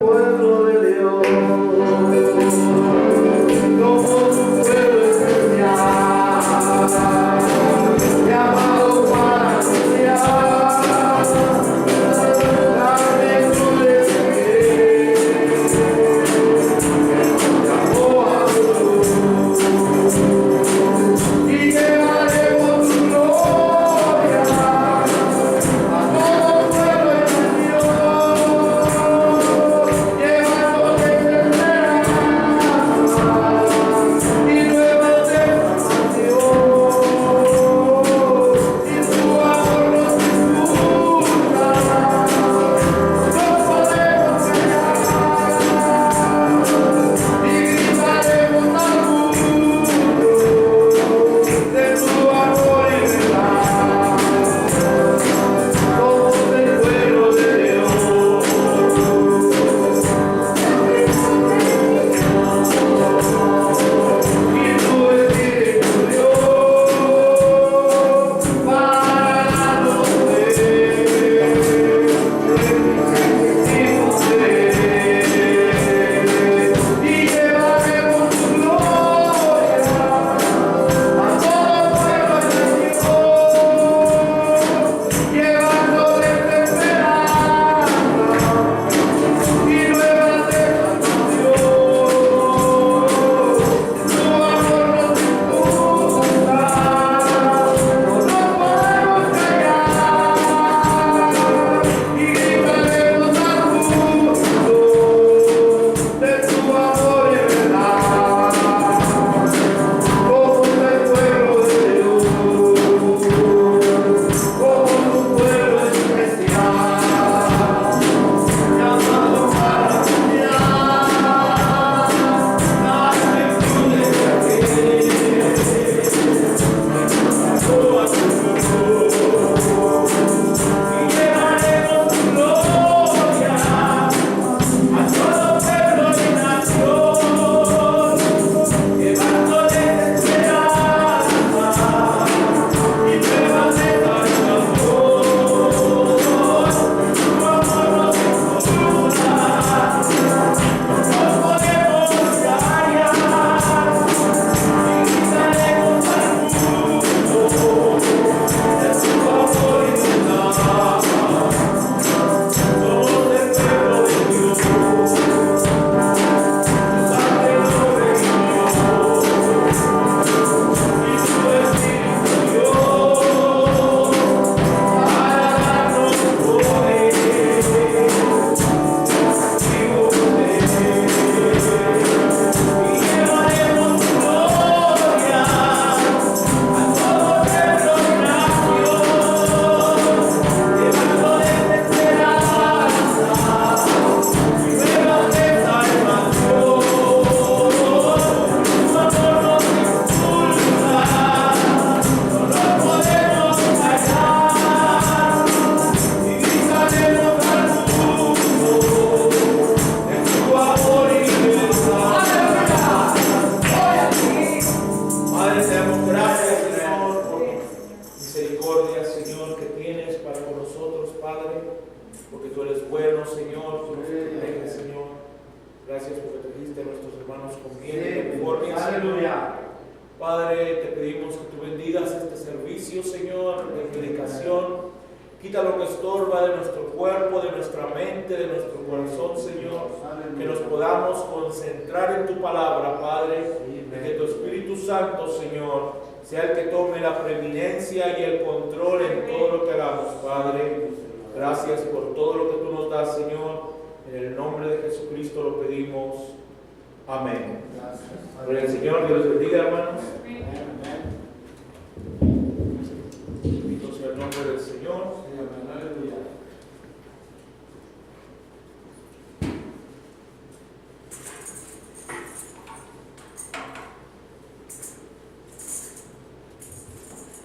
Pueblo de Dios, como tu pueblo especial, llamado para anunciar la victoria que llamó a Jesús, y llevaremos su gloria a todo pueblo y nación.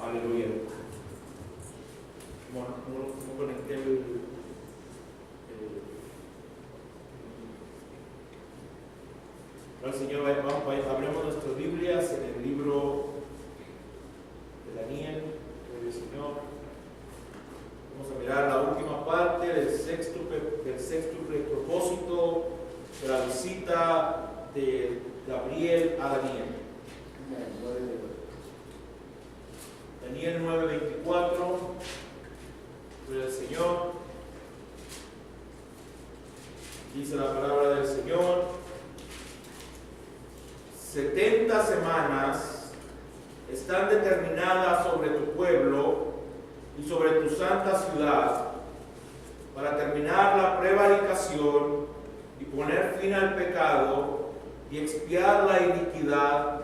Aleluya. Bueno, no conecté al Señor. Abramos nuestras Biblias en el libro de Daniel, del Señor. Vamos a mirar la última parte del sexto propósito Gabriel a Daniel. Daniel 9:24, gloria al Señor. Dice la palabra del Señor: 70 semanas están determinadas sobre tu pueblo y sobre tu santa ciudad para terminar la prevaricación y poner fin al pecado y expiar la iniquidad,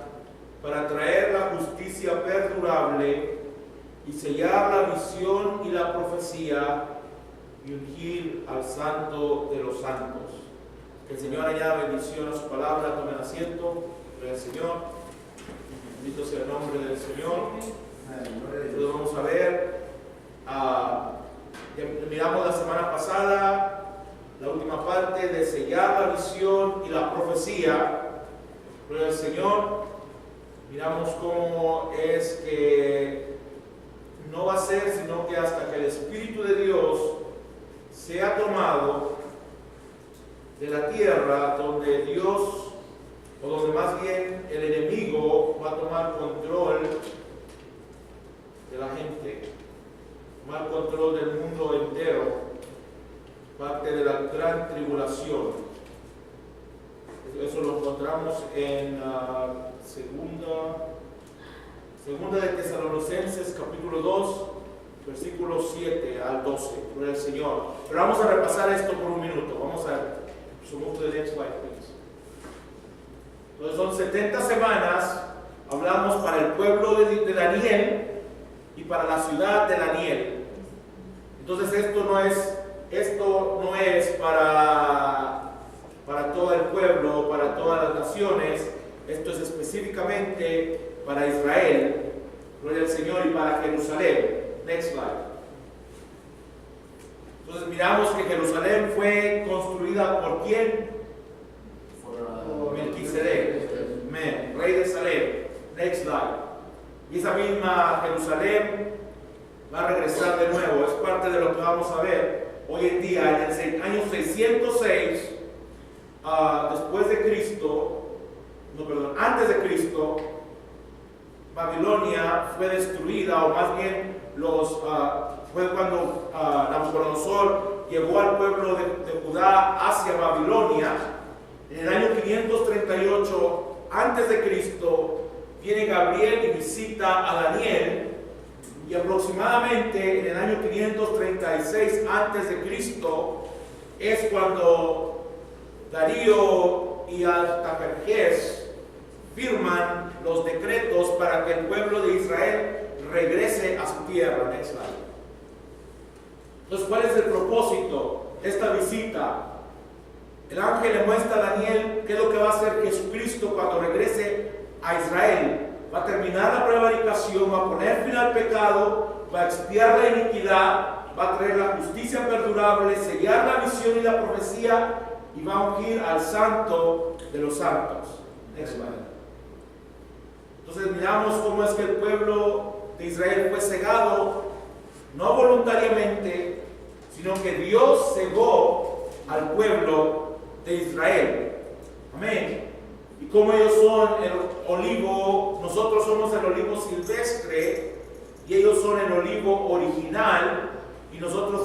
para traer la justicia perdurable y sellar la visión y la profecía y ungir al santo de los santos. Que el Señor añada bendición a su palabra. Tomen asiento. Gloria al Señor. Bendito sea el nombre del Señor. Entonces vamos a ver, miramos la semana pasada la última parte de sellar la visión y la profecía. Gloria al Señor. Miramos cómo es que no va a ser sino que hasta que el Espíritu de Dios sea tomado de la tierra, donde Dios, o donde más bien el enemigo va a tomar control de la gente, tomar control del mundo entero, parte de la gran tribulación. Eso lo encontramos en segunda de Tesalonicenses capítulo 2, versículos 7 al 12. Gloria al Señor. Pero vamos a repasar esto por un minuto. Vamos a move to the next slide, please. Entonces son 70 semanas, hablamos para el pueblo de Daniel y para la ciudad de Daniel. Entonces esto no es para todo el pueblo, para todas las naciones. Esto es específicamente para Israel, gloria al Señor, y para Jerusalén. Next slide. Entonces miramos que Jerusalén fue construida por ¿quién? Por Melquisedec, rey de Salem. Next slide. Y esa misma Jerusalén va a regresar de nuevo. Es parte de lo que vamos a ver hoy en día. En el año 606 después de Cristo, antes de Cristo, Babilonia fue destruida, o más bien fue cuando Nabucodonosor llevó al pueblo de Judá hacia Babilonia. En el año 538 antes de Cristo viene Gabriel y visita a Daniel, y aproximadamente en el año 536 antes de Cristo es cuando Darío y Artajerjes firman los decretos para que el pueblo de Israel regrese a su tierra. Next slide. Entonces, ¿cuál es el propósito de esta visita? El ángel le muestra a Daniel qué es lo que va a hacer Jesucristo cuando regrese a Israel. Va a terminar la prevaricación, va a poner fin al pecado, va a expiar la iniquidad, va a traer la justicia perdurable, sellar la visión y la profecía, y va a ungir al santo de los santos. Next slide. Entonces miramos cómo es que el pueblo de Israel fue cegado, no voluntariamente, sino que Dios cegó al pueblo de Israel. Amén. Y como ellos son el olivo, nosotros somos el olivo silvestre, y ellos son el olivo original, y nosotros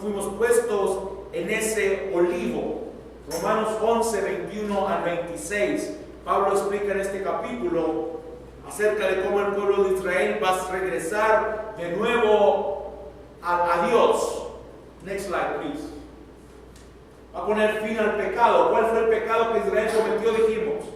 fuimos puestos en ese olivo. Romanos 11, 21 al 26. Pablo explica en este capítulo acerca de cómo el pueblo de Israel va a regresar de nuevo a Dios. Next slide, please. Va a poner fin al pecado. ¿Cuál fue el pecado que Israel cometió? Dijimos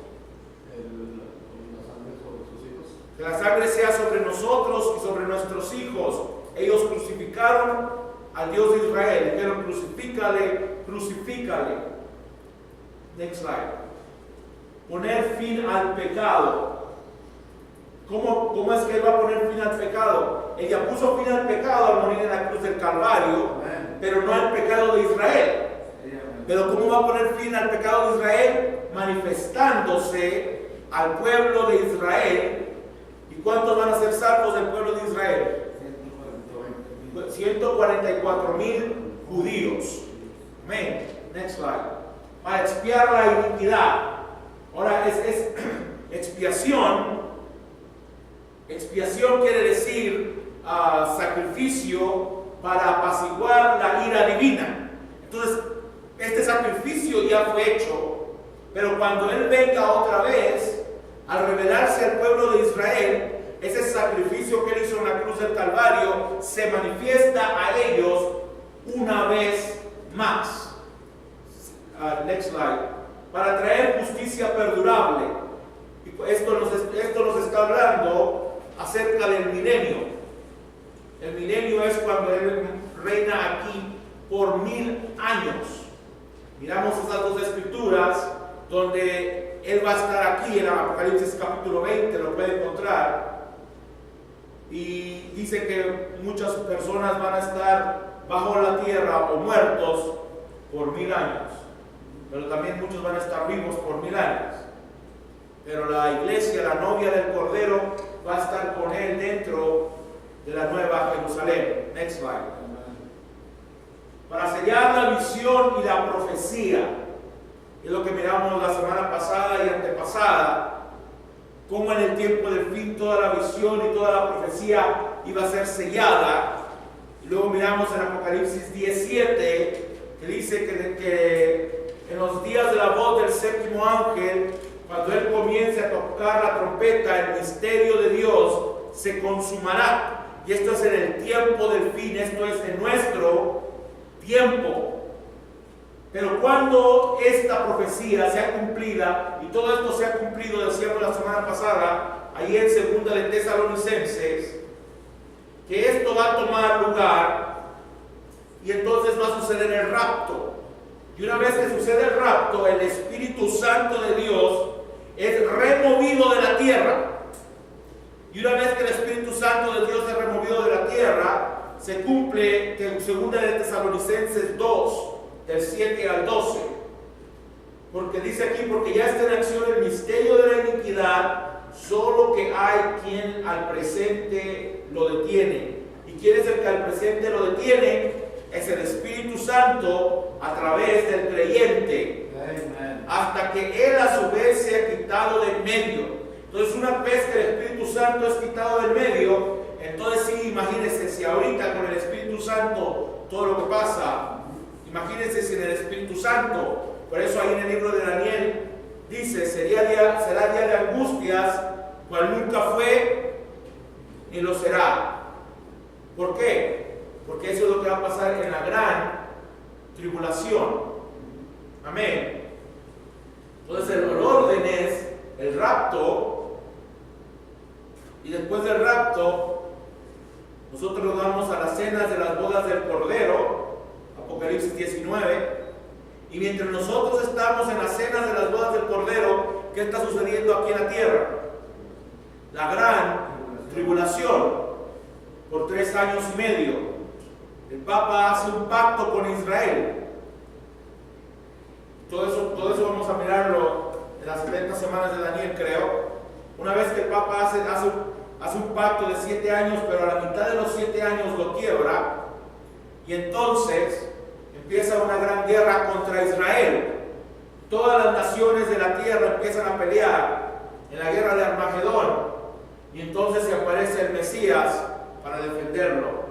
la sangre sobre sus hijos. que la sangre sea sobre nosotros y sobre nuestros hijos. Ellos crucificaron al Dios de Israel. Dijeron: crucifícale, crucifícale. Next slide. Poner fin al pecado. ¿Cómo es que Él va a poner fin al pecado? Ella puso fin al pecado al morir en la cruz del Calvario, pero no al pecado de Israel. Pero ¿cómo va a poner fin al pecado de Israel? Manifestándose al pueblo de Israel. ¿Y cuántos van a ser salvos del pueblo de Israel? 144,000 judíos. Amén. Next slide. Para expiar la iniquidad. Ahora, es expiación. Expiación quiere decir sacrificio para apaciguar la ira divina. Entonces, este sacrificio ya fue hecho, pero cuando Él venga otra vez, al revelarse al pueblo de Israel, ese sacrificio que Él hizo en la cruz del Calvario se manifiesta a ellos una vez más. Next slide. Para traer justicia perdurable. Esto nos está hablando acerca del milenio. El milenio es cuando Él reina aquí por 1000 años. Miramos esas dos escrituras donde Él va a estar aquí en Apocalipsis capítulo 20, lo puede encontrar. Y dice que muchas personas van a estar bajo la tierra o muertos por 1000 años. Pero también muchos van a estar vivos por 1000 años. Pero la iglesia, la novia del Cordero, va a estar con Él dentro de la nueva Jerusalén. Next slide. Para sellar la visión y la profecía, es lo que miramos la semana pasada y antepasada, cómo en el tiempo del fin toda la visión y toda la profecía iba a ser sellada. Y luego miramos en Apocalipsis 17, que dice que en los días de la voz del séptimo ángel, cuando Él comience a tocar la trompeta, el misterio de Dios se consumará. Y esto es en el tiempo del fin, esto es en nuestro tiempo. Pero cuando esta profecía sea cumplida, y todo esto se ha cumplido, decíamos la semana pasada, ahí en 2 de Tesalonicenses, que esto va a tomar lugar, y entonces va a suceder el rapto. Y una vez que sucede el rapto, el Espíritu Santo de Dios es removido de la tierra. Y una vez que el Espíritu Santo de Dios es removido de la tierra, se cumple en 2 de Tesalonicenses 2, del 7 al 12. Porque dice aquí, porque ya está en acción el misterio de la iniquidad, solo que hay quien al presente lo detiene. ¿Y quién es el que al presente lo detiene? Es el Espíritu Santo a través del creyente. Amen. Hasta que Él a su vez sea quitado del medio. Entonces, una vez que el Espíritu Santo es quitado del medio, entonces sí, imagínense si ahorita con el Espíritu Santo todo lo que pasa, imagínense sin el Espíritu Santo. Por eso ahí en el libro de Daniel dice, será día de angustias, cual nunca fue ni lo será. ¿Por qué? Porque eso es lo que va a pasar en la gran tribulación. Amén. Entonces el orden es el rapto, y después del rapto nosotros nos vamos a las cenas de las bodas del Cordero, Apocalipsis 19, y mientras nosotros estamos en las cenas de las bodas del Cordero, ¿qué está sucediendo aquí en la tierra? La gran tribulación por 3 años y medio. El Papa hace un pacto con Israel. Todo eso vamos a mirarlo en las 70 semanas de Daniel, creo. Una vez que el Papa hace un pacto de 7 años, pero a la mitad de los 7 años lo quiebra, y entonces empieza una gran guerra contra Israel. Todas las naciones de la tierra empiezan a pelear en la guerra de Armagedón, y entonces se aparece el Mesías para defenderlo,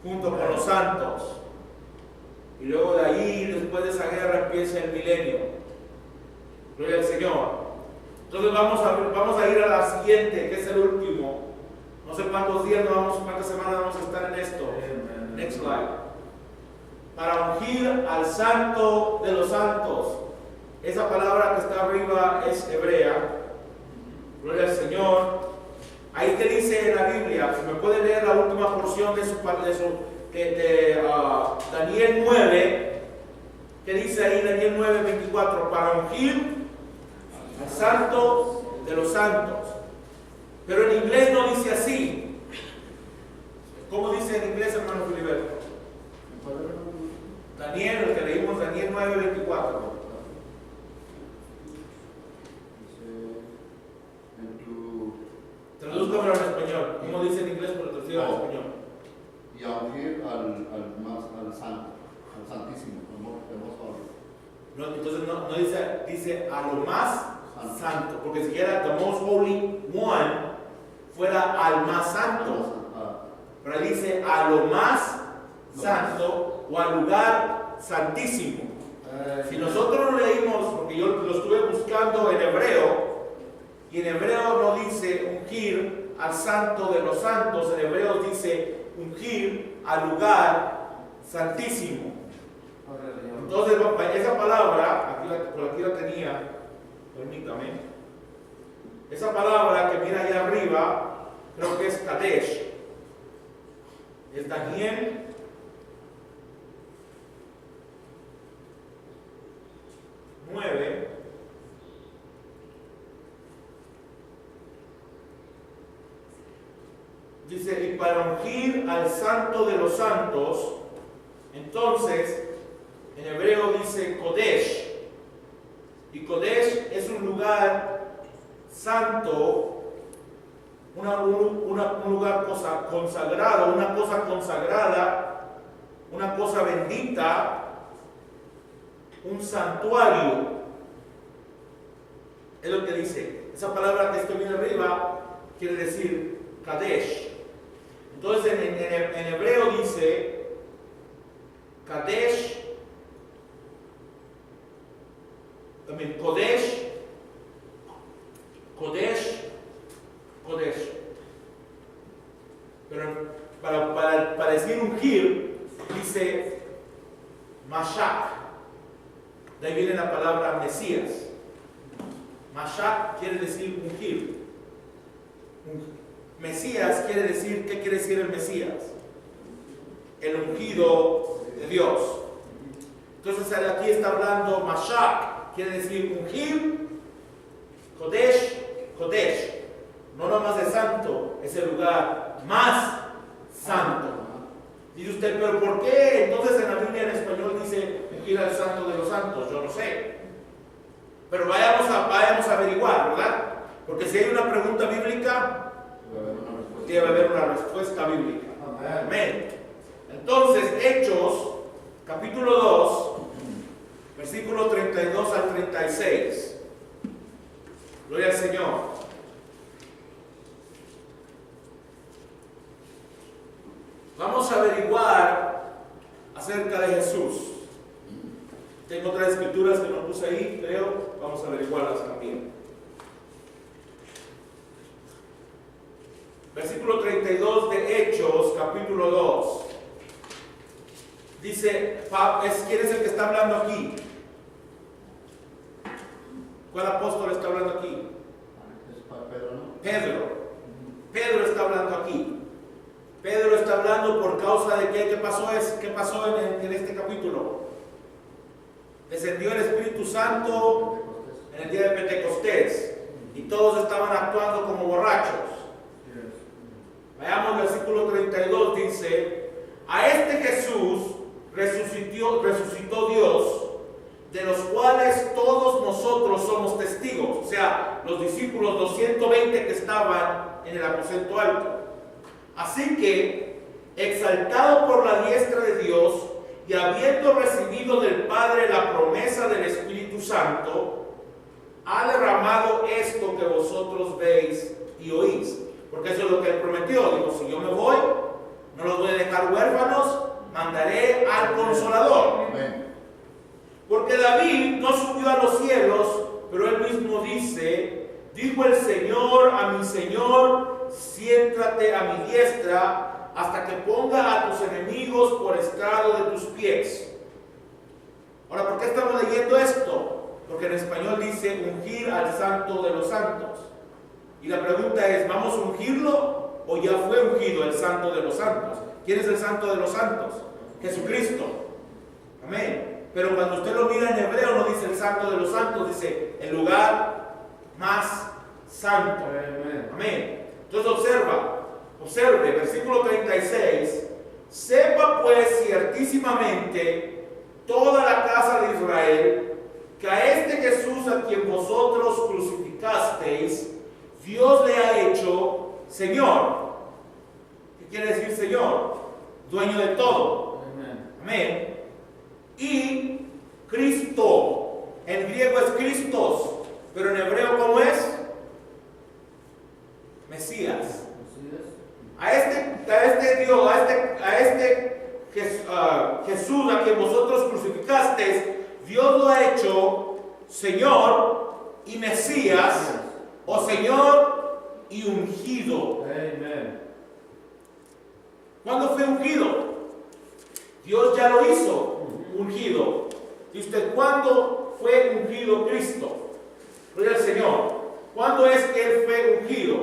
junto con los santos. Y luego de ahí, después de esa guerra, empieza el milenio. Gloria al Señor. Entonces vamos a ir a la siguiente, que es el último. No sé cuántas semanas vamos a estar en esto. Next slide. Para ungir al santo de los santos. Esa palabra que está arriba es hebrea. Gloria al Señor. Ahí te dice en la Biblia, si me puede leer la última porción de Daniel 9, que dice ahí Daniel 9, 24, para ungir al santo de los santos. Pero en inglés no dice así. ¿Cómo dice en inglés, hermano Filiberto? Daniel, el que leímos, Daniel 9, 24. Tradúzcamelo en español. ¿Cómo dice en inglés? Pero traducido en español. Y a ungir al santo, al santísimo, como hemos hablado. No, entonces Entonces no dice a lo más santo, porque si era the most holy one, fuera al más santo. Pero dice a lo más santo o al lugar santísimo. Si nosotros lo leímos, porque yo lo estuve buscando en hebreo, y en hebreo no dice ungir al santo de los santos, en hebreo dice ungir al lugar santísimo. Entonces, esa palabra, por aquí la tenía, permítame, esa palabra que mira allá arriba, creo que es Kadesh, es Daniel 9. Dice, y para ungir al santo de los santos, entonces, en hebreo dice Kodesh, y Kodesh es un lugar santo, un lugar consagrado, una cosa consagrada, una cosa bendita, un santuario. Es lo que dice. Esa palabra que estoy viendo arriba quiere decir Kadesh. Entonces en hebreo dice Kadesh, también Kodesh, pero para decir ungir dice Mashak. De ahí viene la palabra Mesías. Mashak quiere decir ungir. Mesías quiere decir, ¿qué quiere decir el Mesías? El ungido de Dios. Entonces aquí está hablando Mashak, quiere decir ungir. Kodesh, no nomás de santo, es el lugar más santo. Dice usted, ¿pero por qué? Entonces en la Biblia en español dice ungir al santo de los santos. Yo no sé. Pero vayamos a averiguar, ¿verdad? Porque si hay una pregunta bíblica, debe haber una respuesta bíblica. Amén. Entonces, Hechos, capítulo 2, versículo 32 al 36. Gloria al Señor. Vamos a averiguar acerca de Jesús. Tengo otras escrituras que no puse ahí, creo. Vamos a averiguarlas también. Versículo 32 de Hechos, capítulo 2. Dice, ¿quién es el que está hablando aquí? ¿Cuál apóstol está hablando aquí? Pedro está hablando aquí. Pedro está hablando por causa de ¿qué pasó en este capítulo? Descendió el Espíritu Santo en el día de Pentecostés y todos estaban actuando como borrachos. Veamos el versículo 32, dice, a este Jesús resucitó Dios, de los cuales todos nosotros somos testigos. O sea, los discípulos, los 120 que estaban en el aposento alto. Así que, exaltado por la diestra de Dios y habiendo recibido del Padre la promesa del Espíritu Santo, ha derramado esto que vosotros veis y oís. Porque eso es lo que él prometió. Digo, si yo me voy, no los voy a dejar huérfanos, mandaré al Consolador. Amén. Porque David no subió a los cielos, pero él mismo dice, dijo el Señor a mi Señor, siéntate a mi diestra hasta que ponga a tus enemigos por estrado de tus pies. Ahora, ¿por qué estamos leyendo esto? Porque en español dice ungir al santo de los santos. Y la pregunta es, ¿vamos a ungirlo o ya fue ungido el santo de los santos? ¿Quién es el santo de los santos? Jesucristo. Amén. Pero cuando usted lo mira en hebreo no dice el santo de los santos, dice el lugar más santo. Amén. Entonces observe, versículo 36. Sepa pues ciertísimamente toda la casa de Israel que a este Jesús a quien vosotros crucificasteis, Dios le ha hecho Señor. ¿Qué quiere decir Señor? Dueño de todo. Amén. Y Cristo, en Cristos, pero en hebreo, ¿cómo es? Mesías. Así es. A este Dios, a este Jesús a quien vosotros crucificasteis, Dios lo ha hecho Señor y Mesías, o Señor y ungido. Amén. ¿Cuándo fue ungido? Dios ya lo hizo ungido. ¿Y usted cuándo fue ungido Cristo? Gloria al Señor. ¿Cuándo es que Él fue ungido?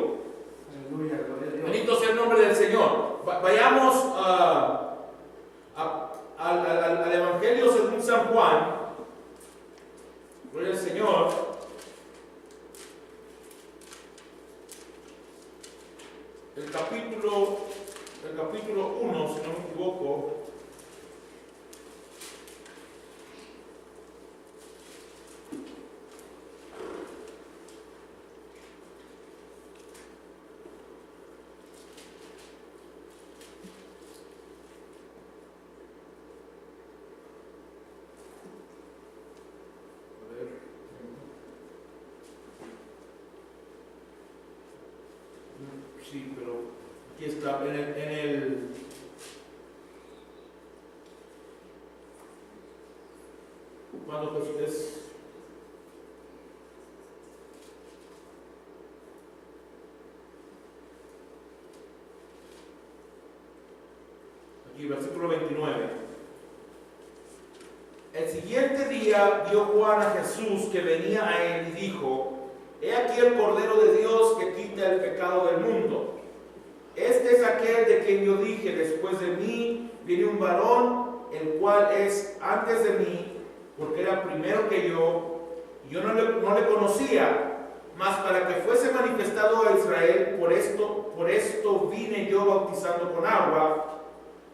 Aleluya, gloria a Dios. Bendito sea el nombre del Señor. Vayamos al Evangelio según San Juan. Gloria al Señor. El capítulo 1, si no me equivoco. Sí, pero aquí está, cuando Jesús es... Aquí, versículo 29. El siguiente día vio Juan a Jesús que venía a él y dijo: He aquí el Cordero de Dios que quita el pecado del mundo. Este es aquel de quien yo dije: después de mí viene un varón, el cual es antes de mí, porque era primero que yo, y yo no le conocía, mas para que fuese manifestado a Israel, por esto vine yo bautizando con agua.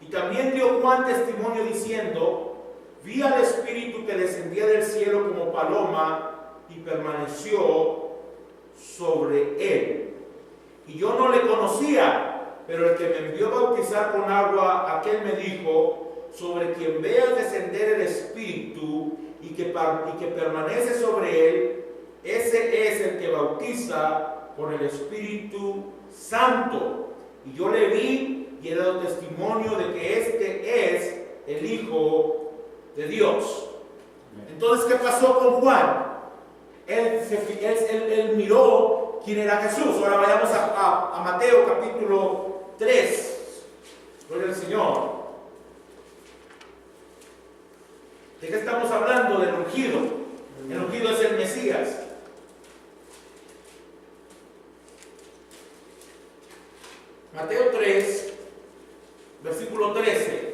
Y también dio Juan testimonio diciendo: vi al Espíritu que descendía del cielo como paloma y permaneció sobre él. Y yo no le conocía, pero el que me envió a bautizar con agua, aquel me dijo: sobre quien veas descender el Espíritu y que permanece sobre él, ese es el que bautiza con el Espíritu Santo. Y yo le vi y he dado testimonio de que este es el Hijo de Dios. Entonces, ¿qué pasó con Juan? Él miró quién era Jesús. Ahora vayamos a Mateo capítulo 3. Gloria al Señor. ¿De qué estamos hablando? Del ungido. El ungido es el Mesías. Mateo 3, versículo 13.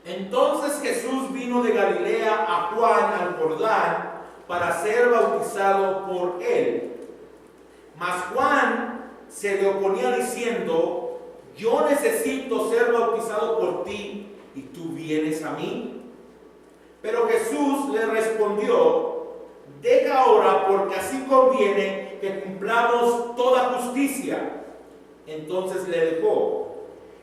Entonces Jesús vino de Galilea a Juan al Jordán para ser bautizado por él. Mas Juan se le oponía diciendo: yo necesito ser bautizado por ti, ¿y tú vienes a mí? Pero Jesús le respondió: deja ahora, porque así conviene que cumplamos toda justicia. Entonces le dejó.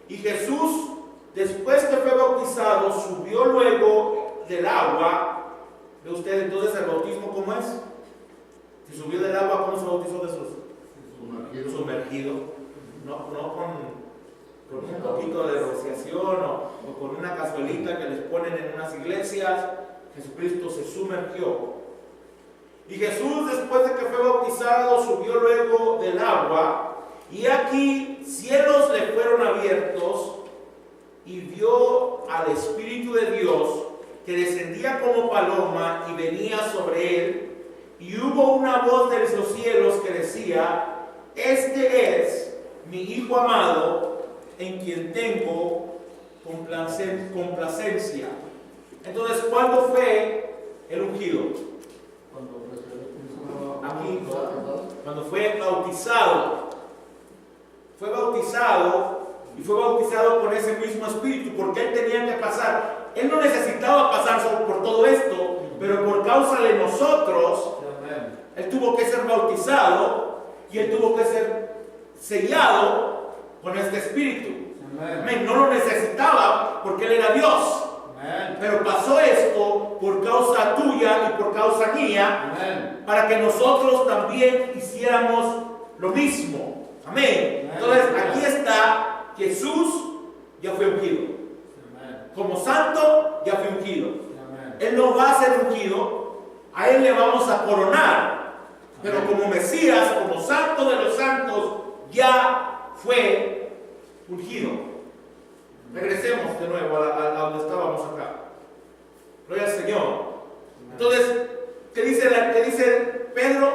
Y Jesús, después que fue bautizado, subió luego del agua. ¿Ve usted entonces el bautismo cómo es? Si subió del agua, ¿cómo se bautizó Jesús? Sumergido. No con un poquito de rociación o con una cazuelita que les ponen en unas iglesias. Jesucristo se sumergió. Y Jesús, después de que fue bautizado, subió luego del agua, y aquí cielos le fueron abiertos, y vio al Espíritu de Dios que descendía como paloma y venía sobre él, y hubo una voz de los cielos que decía: este es mi Hijo amado, en quien tengo complacencia. Entonces, ¿cuándo fue el ungido? Aquí, cuando fue bautizado. Fue bautizado, y fue bautizado con ese mismo Espíritu, porque él tenía que pasar. Él no necesitaba pasar por todo esto, pero por causa de nosotros, él tuvo que ser bautizado y él tuvo que ser sellado con este Espíritu. No lo necesitaba porque él era Dios. Pero pasó esto por causa tuya y por causa mía, Amén. para que nosotros también hiciéramos lo mismo. Amén. Amén. Entonces aquí está, Jesús ya fue ungido. Amén. Como santo ya fue ungido. Amén. Él no va a ser ungido, a Él le vamos a coronar. Pero como Mesías, como santo de los santos, ya fue ungido. Regresemos de nuevo a donde estábamos acá. Gloria al Señor. Entonces, ¿qué dice Pedro?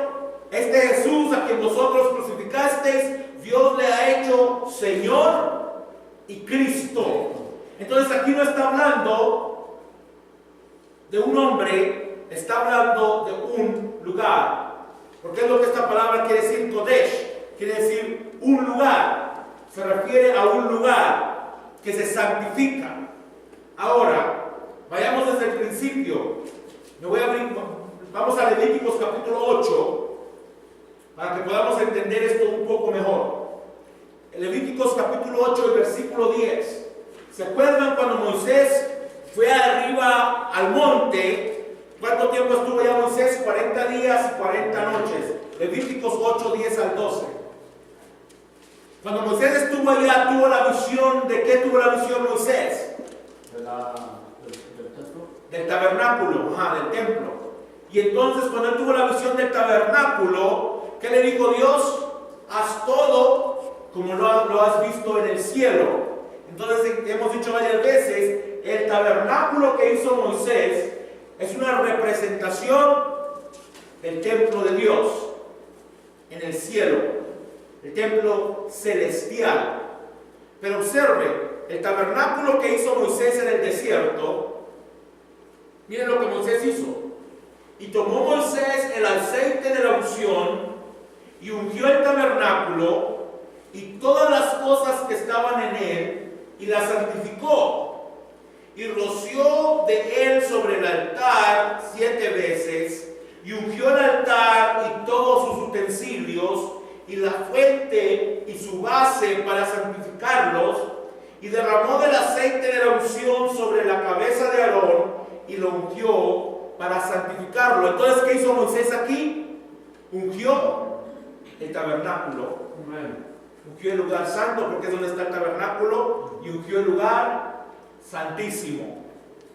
Este Jesús a quien vosotros crucificasteis, Dios le ha hecho Señor y Cristo. Entonces aquí no está hablando de un hombre, está hablando de un lugar. Porque es lo que esta palabra quiere decir, Kodesh, quiere decir un lugar. Se refiere a un lugar que se santifica. Ahora, vayamos desde el principio. Vamos a Levíticos capítulo 8, para que podamos entender esto un poco mejor. Levíticos capítulo 8, el versículo 10. ¿Se acuerdan cuando Moisés fue arriba al monte? ¿Cuánto tiempo estuvo ya Moisés? 40 días y 40 noches. Levíticos 8, 10 al 12. Cuando Moisés estuvo allá, tuvo la visión. ¿De qué tuvo la visión Moisés? Del templo. Del tabernáculo, del templo. Y entonces cuando él tuvo la visión del tabernáculo, ¿qué le dijo Dios? Haz todo como lo has visto en el cielo. Entonces hemos dicho varias veces, el tabernáculo que hizo Moisés es una representación del templo de Dios en el cielo, el templo celestial. Pero observe, el tabernáculo que hizo Moisés en el desierto, miren lo que Moisés hizo. Y tomó Moisés el aceite de la unción y ungió el tabernáculo y todas las cosas que estaban en él y las santificó. Y roció de él sobre el altar 7 veces, y ungió el altar y todos sus utensilios, y la fuente y su base para santificarlos, y derramó del aceite de la unción sobre la cabeza de Aarón, y lo ungió para santificarlo. Entonces, ¿qué hizo Moisés aquí? Ungió el tabernáculo. Amén. Ungió el lugar santo, porque es donde está el tabernáculo, y ungió el lugar santísimo.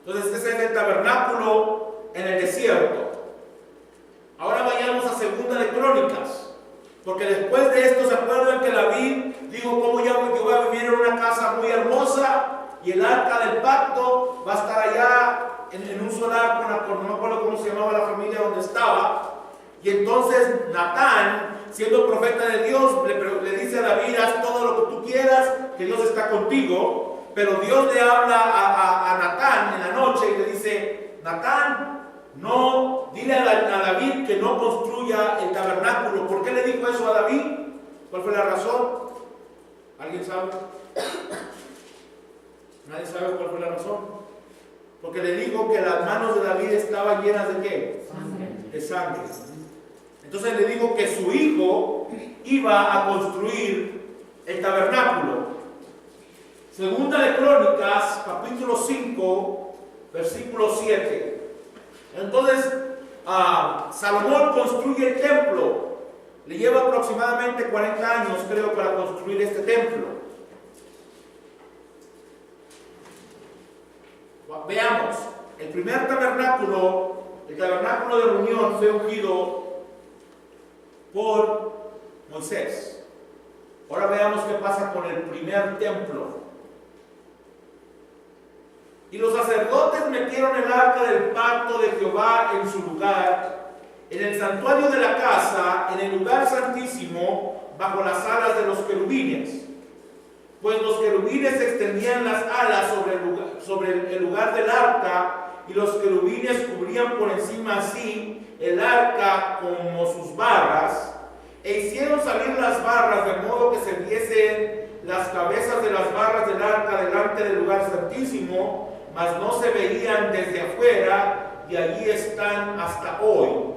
Entonces ese es el tabernáculo en el desierto. Ahora vayamos a Segunda de Crónicas, porque después de esto se acuerdan que David dijo: como yo voy a vivir en una casa muy hermosa y el arca del pacto va a estar allá en un solar no me acuerdo cómo se llamaba la familia donde estaba. Y entonces Natán, siendo profeta de Dios, le dice a David: haz todo lo que tú quieras, que Dios está contigo. Pero Dios le habla a Natán en la noche y le dice: Natán, no, dile a David que no construya el tabernáculo. ¿Por qué le dijo eso a David? ¿Cuál fue la razón? ¿Alguien sabe? ¿Nadie sabe cuál fue la razón? Porque le dijo que las manos de David estaban llenas ¿de qué? De sangre. Entonces le dijo que su hijo iba a construir el tabernáculo. Segunda de Crónicas, capítulo 5, versículo 7. Entonces, Salomón construye el templo. Le lleva aproximadamente 40 años, creo, para construir este templo. Veamos, el primer tabernáculo, el tabernáculo de reunión, fue ungido por Moisés. Ahora veamos qué pasa con el primer templo. Y los sacerdotes metieron el arca del pacto de Jehová en su lugar, en el santuario de la casa, en el lugar santísimo, bajo las alas de los querubines. Pues los querubines extendían las alas sobre el lugar del arca, y los querubines cubrían por encima así el arca como sus barras, e hicieron salir las barras de modo que se viesen las cabezas de las barras del arca delante del lugar santísimo, mas no se veían desde afuera, y allí están hasta hoy.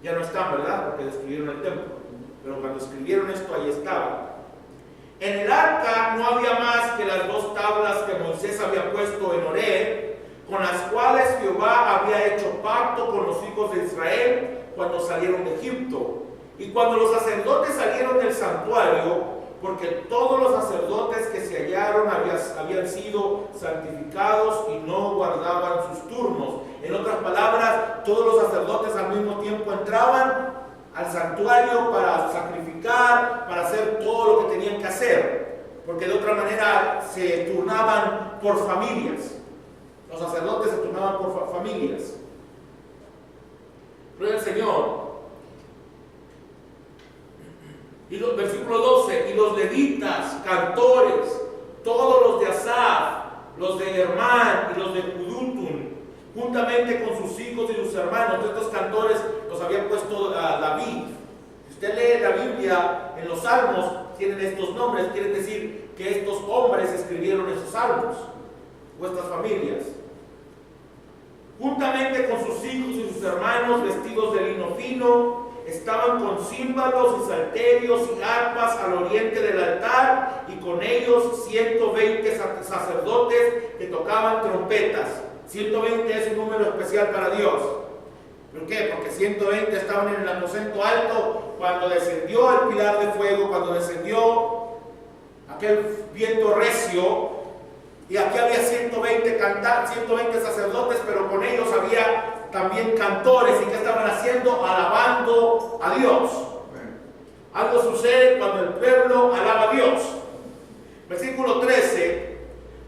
Ya no están, ¿verdad? Porque destruyeron el templo. Pero cuando escribieron esto, ahí estaban. En el arca no había más que las 2 tablas que Moisés había puesto en Horeb, con las cuales Jehová había hecho pacto con los hijos de Israel cuando salieron de Egipto. Y cuando los sacerdotes salieron del santuario, porque todos los sacerdotes que se hallaron habían sido santificados y no guardaban sus turnos. En otras palabras, todos los sacerdotes al mismo tiempo entraban al santuario para sacrificar, para hacer todo lo que tenían que hacer, porque de otra manera se turnaban por familias. Los sacerdotes se turnaban por familias. Gloria al Señor. Y versículo 12, y los levitas, cantores, todos los de Asaf, los de Hermán y los de Judutun, juntamente con sus hijos y sus hermanos. Estos cantores los había puesto David. Si usted lee la Biblia en los Salmos, tienen estos nombres, quiere decir que estos hombres escribieron esos salmos, o estas familias. Juntamente con sus hijos y sus hermanos, vestidos de lino fino, estaban con címbalos y salterios y arpas al oriente del altar, y con ellos 120 sacerdotes que tocaban trompetas. 120 es un número especial para Dios. ¿Por qué? Porque 120 estaban en el aposento alto cuando descendió el pilar de fuego, cuando descendió aquel viento recio. Y aquí había 120 sacerdotes, pero con ellos había también cantores. ¿Y qué estaban haciendo? Alabando a Dios. Algo sucede cuando el pueblo alaba a Dios. Versículo 13.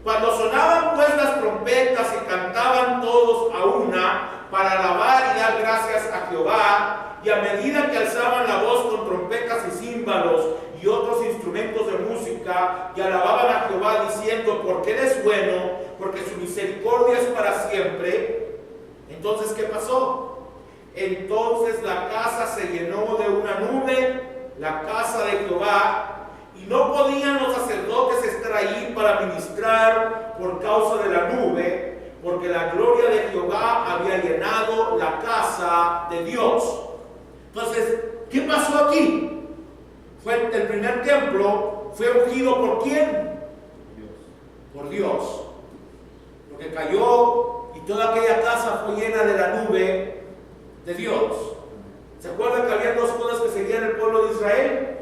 Cuando sonaban pues las trompetas y cantaban todos a una para alabar y dar gracias a Jehová, y a medida que alzaban la voz con trompetas y címbalos y otros instrumentos de música, y alababan a Jehová diciendo: porque Él es bueno, porque su misericordia es para siempre. Entonces, ¿qué pasó? Entonces la casa se llenó de una nube, la casa de Jehová, y no podían los sacerdotes estar allí para ministrar por causa de la nube, porque la gloria de Jehová había llenado la casa de Dios. Entonces, ¿qué pasó aquí? El primer templo fue ungido ¿por quién? Por Dios. Porque cayó y toda aquella casa fue llena de la nube de Dios. ¿Se acuerdan que había dos cosas que seguían el pueblo de Israel?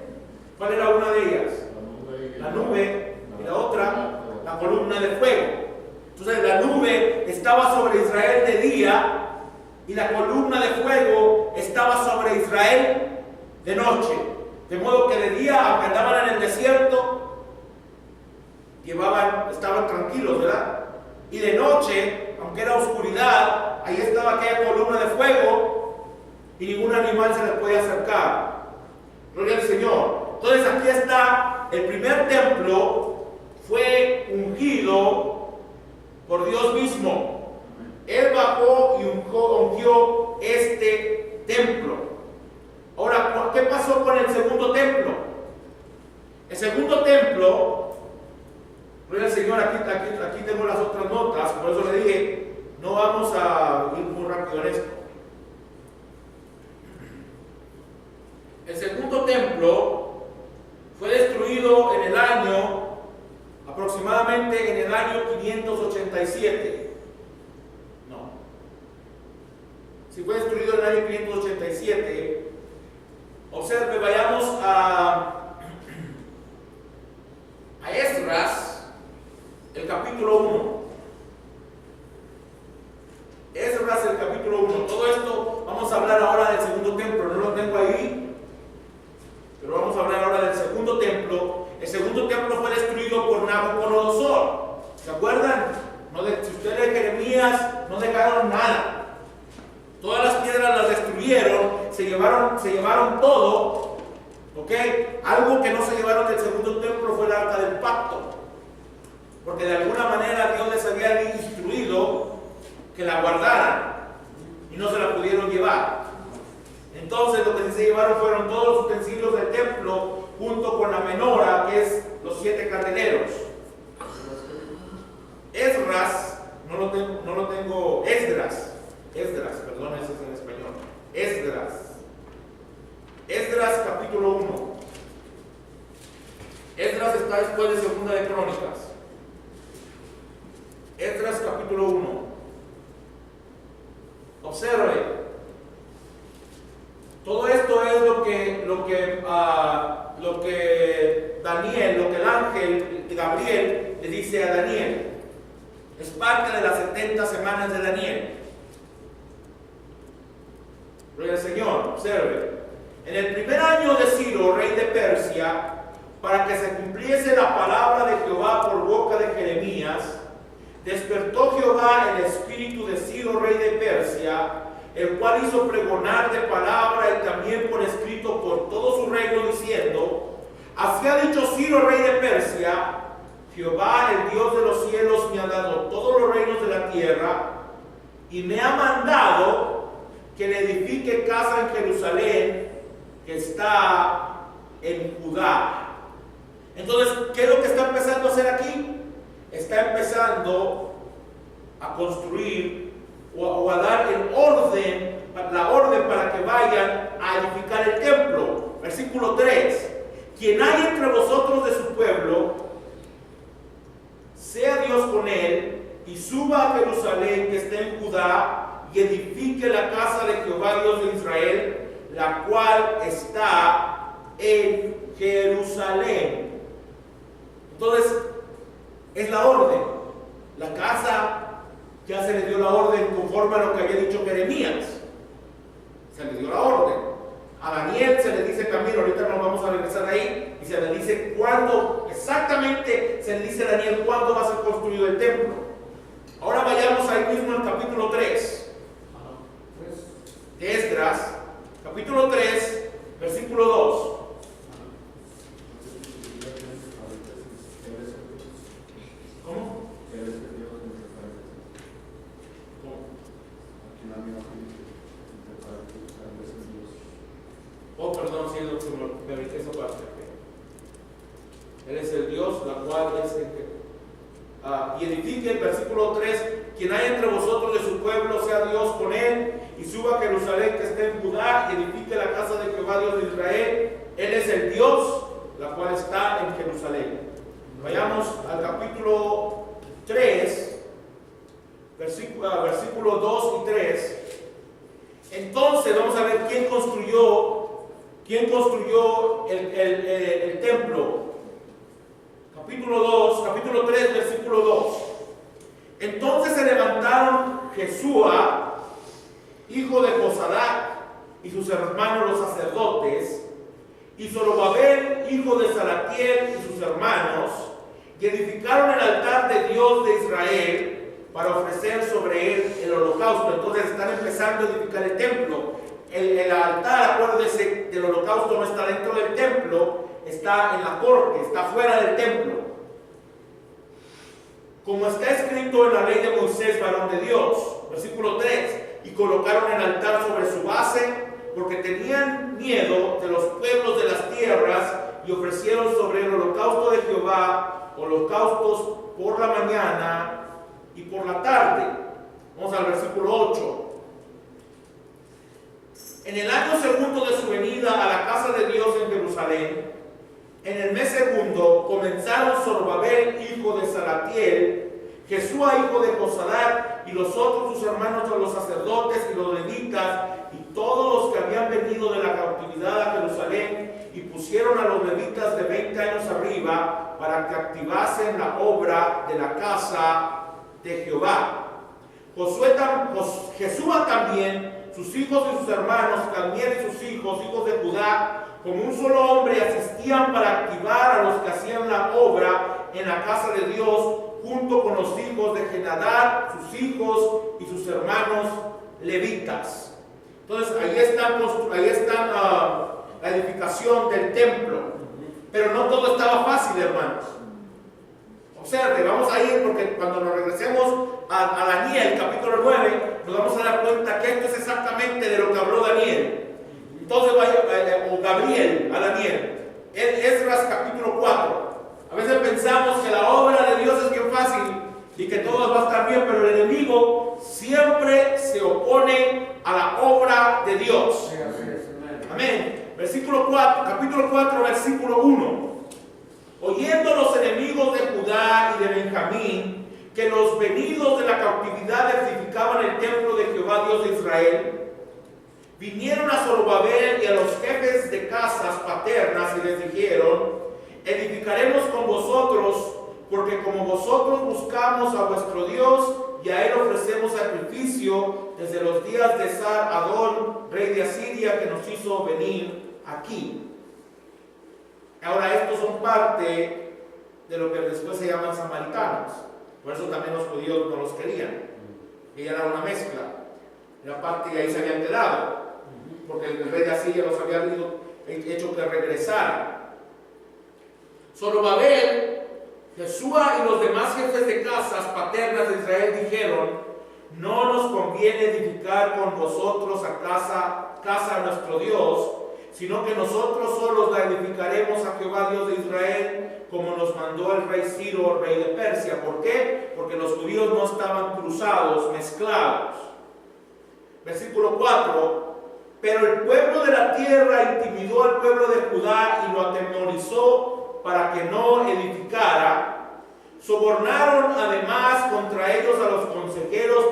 ¿Cuál era una de ellas? La nube, y la otra, la columna de fuego. Entonces la nube estaba sobre Israel de día y la columna de fuego estaba sobre Israel de noche. De modo que de día, aunque andaban en el desierto, estaban tranquilos, ¿verdad? Y de noche, aunque era oscuridad, ahí estaba aquella columna de fuego y ningún animal se les podía acercar. Gloria al Señor. Entonces aquí está, el primer templo fue ungido por Dios mismo. Él bajó y ungió este templo. Ahora, ¿qué pasó con el segundo templo? El segundo templo, gloria al Señor, aquí tengo las otras notas, por eso le dije, no vamos a ir muy rápido en esto. El segundo templo fue destruido en el año, aproximadamente en el año 587. No. Si fue destruido en el año 587, observe, vayamos a Esdras, el capítulo 1. Esdras, el capítulo 1. Todo esto, vamos a hablar ahora del segundo templo, no lo tengo ahí, pero vamos a hablar ahora del segundo templo. El segundo templo fue destruido por Nabucodonosor. ¿Se acuerdan? Si usted lee Jeremías, no dejaron nada. Todas las piedras las destruyeron, se llevaron todo. ¿Ok? Algo que no se llevaron del segundo templo fue el arca del pacto. Porque de alguna manera Dios les había instruido que la guardaran y no se la pudieron llevar. Entonces lo que sí se llevaron fueron todos los utensilios del templo junto con la menora, que es los 7 candeleros. Esdras, no lo tengo, Esdras, perdón, ese es en español. Esdras capítulo 1. Esdras está después de Segunda de Crónicas. Esdras capítulo 1. Observe. Todo esto es lo que Daniel, lo que el ángel de Gabriel le dice a Daniel. Es parte de las 70 semanas de Daniel. Gloria al Señor. Observe. En el primer año de Ciro, rey de Persia, para que se cumpliese la palabra de Jehová por boca de Jeremías, despertó Jehová el espíritu de Ciro, rey de Persia, el cual hizo pregonar de palabra y también por escrito por todo su reino, diciendo: así ha dicho Ciro, rey de Persia: Jehová, el Dios de los cielos, me ha dado todos los reinos de la tierra y me ha mandado que le edifique casa en Jerusalén, que está en Judá. Entonces, ¿qué es lo que está empezando a hacer aquí? Está empezando a construir o a dar la orden para que vayan a edificar el templo. Versículo 3: quien hay entre vosotros de su pueblo, sea Dios con él, y suba a Jerusalén, que está en Judá, y edifique la casa de Jehová Dios de Israel, la cual está en Jerusalén. Entonces, es la orden. La casa, ya se le dio la orden conforme a lo que había dicho Jeremías. Se le dio la orden. A Daniel se le dice también, ahorita nos vamos a regresar ahí, y se le dice cuándo, exactamente se le dice a Daniel cuándo va a ser construido el templo. Ahora vayamos ahí mismo al capítulo 3 de Esdras, capítulo 3, versículo 2. ¿Cómo? Oh, perdón, sí, me brinqué esa parte. Él es el Dios, la cual es el que... y edifique, el versículo 3, quien hay entre vosotros de su pueblo, sea Dios con él, y suba a Jerusalén, que esté en Judá, y edifique la casa de Jehová Dios de Israel. Él es el Dios, la cual está en Jerusalén. Vayamos al capítulo 3, versículos 2 y 3. Entonces vamos a ver quién construyó el templo. Capítulo 3, versículo 2. Entonces se levantaron Jesúa, hijo de Josadac, y sus hermanos los sacerdotes, y Zorobabel, hijo de Salatiel, y sus hermanos, y edificaron el altar de Dios de Israel para ofrecer sobre él el holocausto. Entonces están empezando a edificar el templo. El altar, acuérdense, del holocausto no está dentro del templo, está en la corte, está fuera del templo. Como está escrito en la ley de Moisés, varón de Dios, versículo 3, y colocaron el altar sobre su base, porque tenían miedo de los pueblos de las tierras, y ofrecieron sobre el holocausto de Jehová holocaustos por la mañana y por la tarde. Vamos al versículo 8. En el año segundo de su venida a la casa de Dios en Jerusalén, en el mes segundo, comenzaron Zorobabel, hijo de Salatiel, Jesúa, hijo de Josadac, y los otros sus hermanos, los sacerdotes y los levitas, y todos los que habían venido de la cautividad a Jerusalén, y pusieron a los levitas de 20 años arriba para que activasen la obra de la casa de Jehová. Jesúa también, sus hijos y sus hermanos, Cadmiel y sus hijos de Judá, como un solo hombre, asistían para activar a los que hacían la obra en la casa de Dios, junto con los hijos de Jenadad, sus hijos y sus hermanos levitas. Entonces ahí está la edificación del templo. Pero no todo estaba fácil, hermanos. Observe, vamos a ir porque cuando nos regresemos a Daniel, capítulo 9, nos vamos a dar cuenta que esto es exactamente de lo que habló Daniel. Entonces, o Gabriel a Daniel. Esdras, capítulo 4. A veces pensamos que la obra de Dios es bien fácil y que todo va a estar bien, pero el enemigo siempre se opone a la obra de Dios. Amén. Versículo 4, capítulo 4, versículo 1. Oyendo los enemigos de Judá y de Benjamín que los venidos de la cautividad edificaban el templo de Jehová Dios de Israel, vinieron a Zorobabel y a los jefes de casas paternas y les dijeron: edificaremos con vosotros, porque como vosotros buscamos a vuestro Dios y a él ofrecemos sacrificio desde los días de Sar-Adón, rey de Asiria, que nos hizo venir aquí. Ahora, estos son parte de lo que después se llaman samaritanos. Por eso también los judíos no los querían. Ella era una mezcla. Era parte y ahí se habían quedado, porque el rey de Asiria los había hecho que regresaran. Zorobabel, Jesúa y los demás jefes de casas paternas de Israel dijeron: no nos conviene edificar con vosotros a casa a nuestro Dios, sino que nosotros solos la edificaremos a Jehová Dios de Israel, como nos mandó el rey Ciro, rey de Persia. ¿Por qué? Porque los judíos no estaban cruzados, mezclados. Versículo 4: pero el pueblo de la tierra intimidó al pueblo de Judá y lo atemorizó para que no edificara. Sobornaron además contra ellos a los consejeros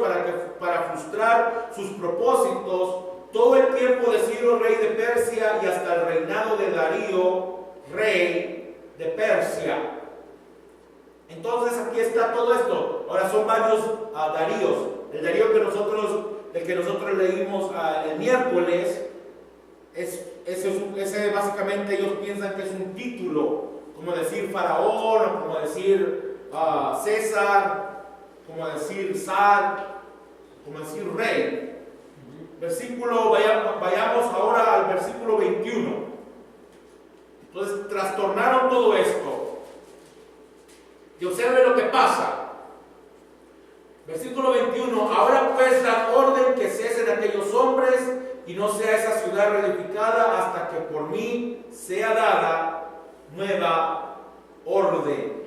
para frustrar sus propósitos todo el tiempo de Ciro, rey de Persia, y hasta el reinado de Darío, rey de Persia. Entonces aquí está todo esto. Ahora son varios Daríos. El Darío que nosotros leímos el miércoles, ese básicamente ellos piensan que es un título, como decir faraón, o como decir César, como decir zar, como decir rey. Vayamos ahora al versículo 21. Entonces trastornaron todo esto. Y observe lo que pasa. Versículo 21: ahora pues da orden que cesen aquellos hombres y no sea esa ciudad reedificada hasta que por mí sea dada nueva orden.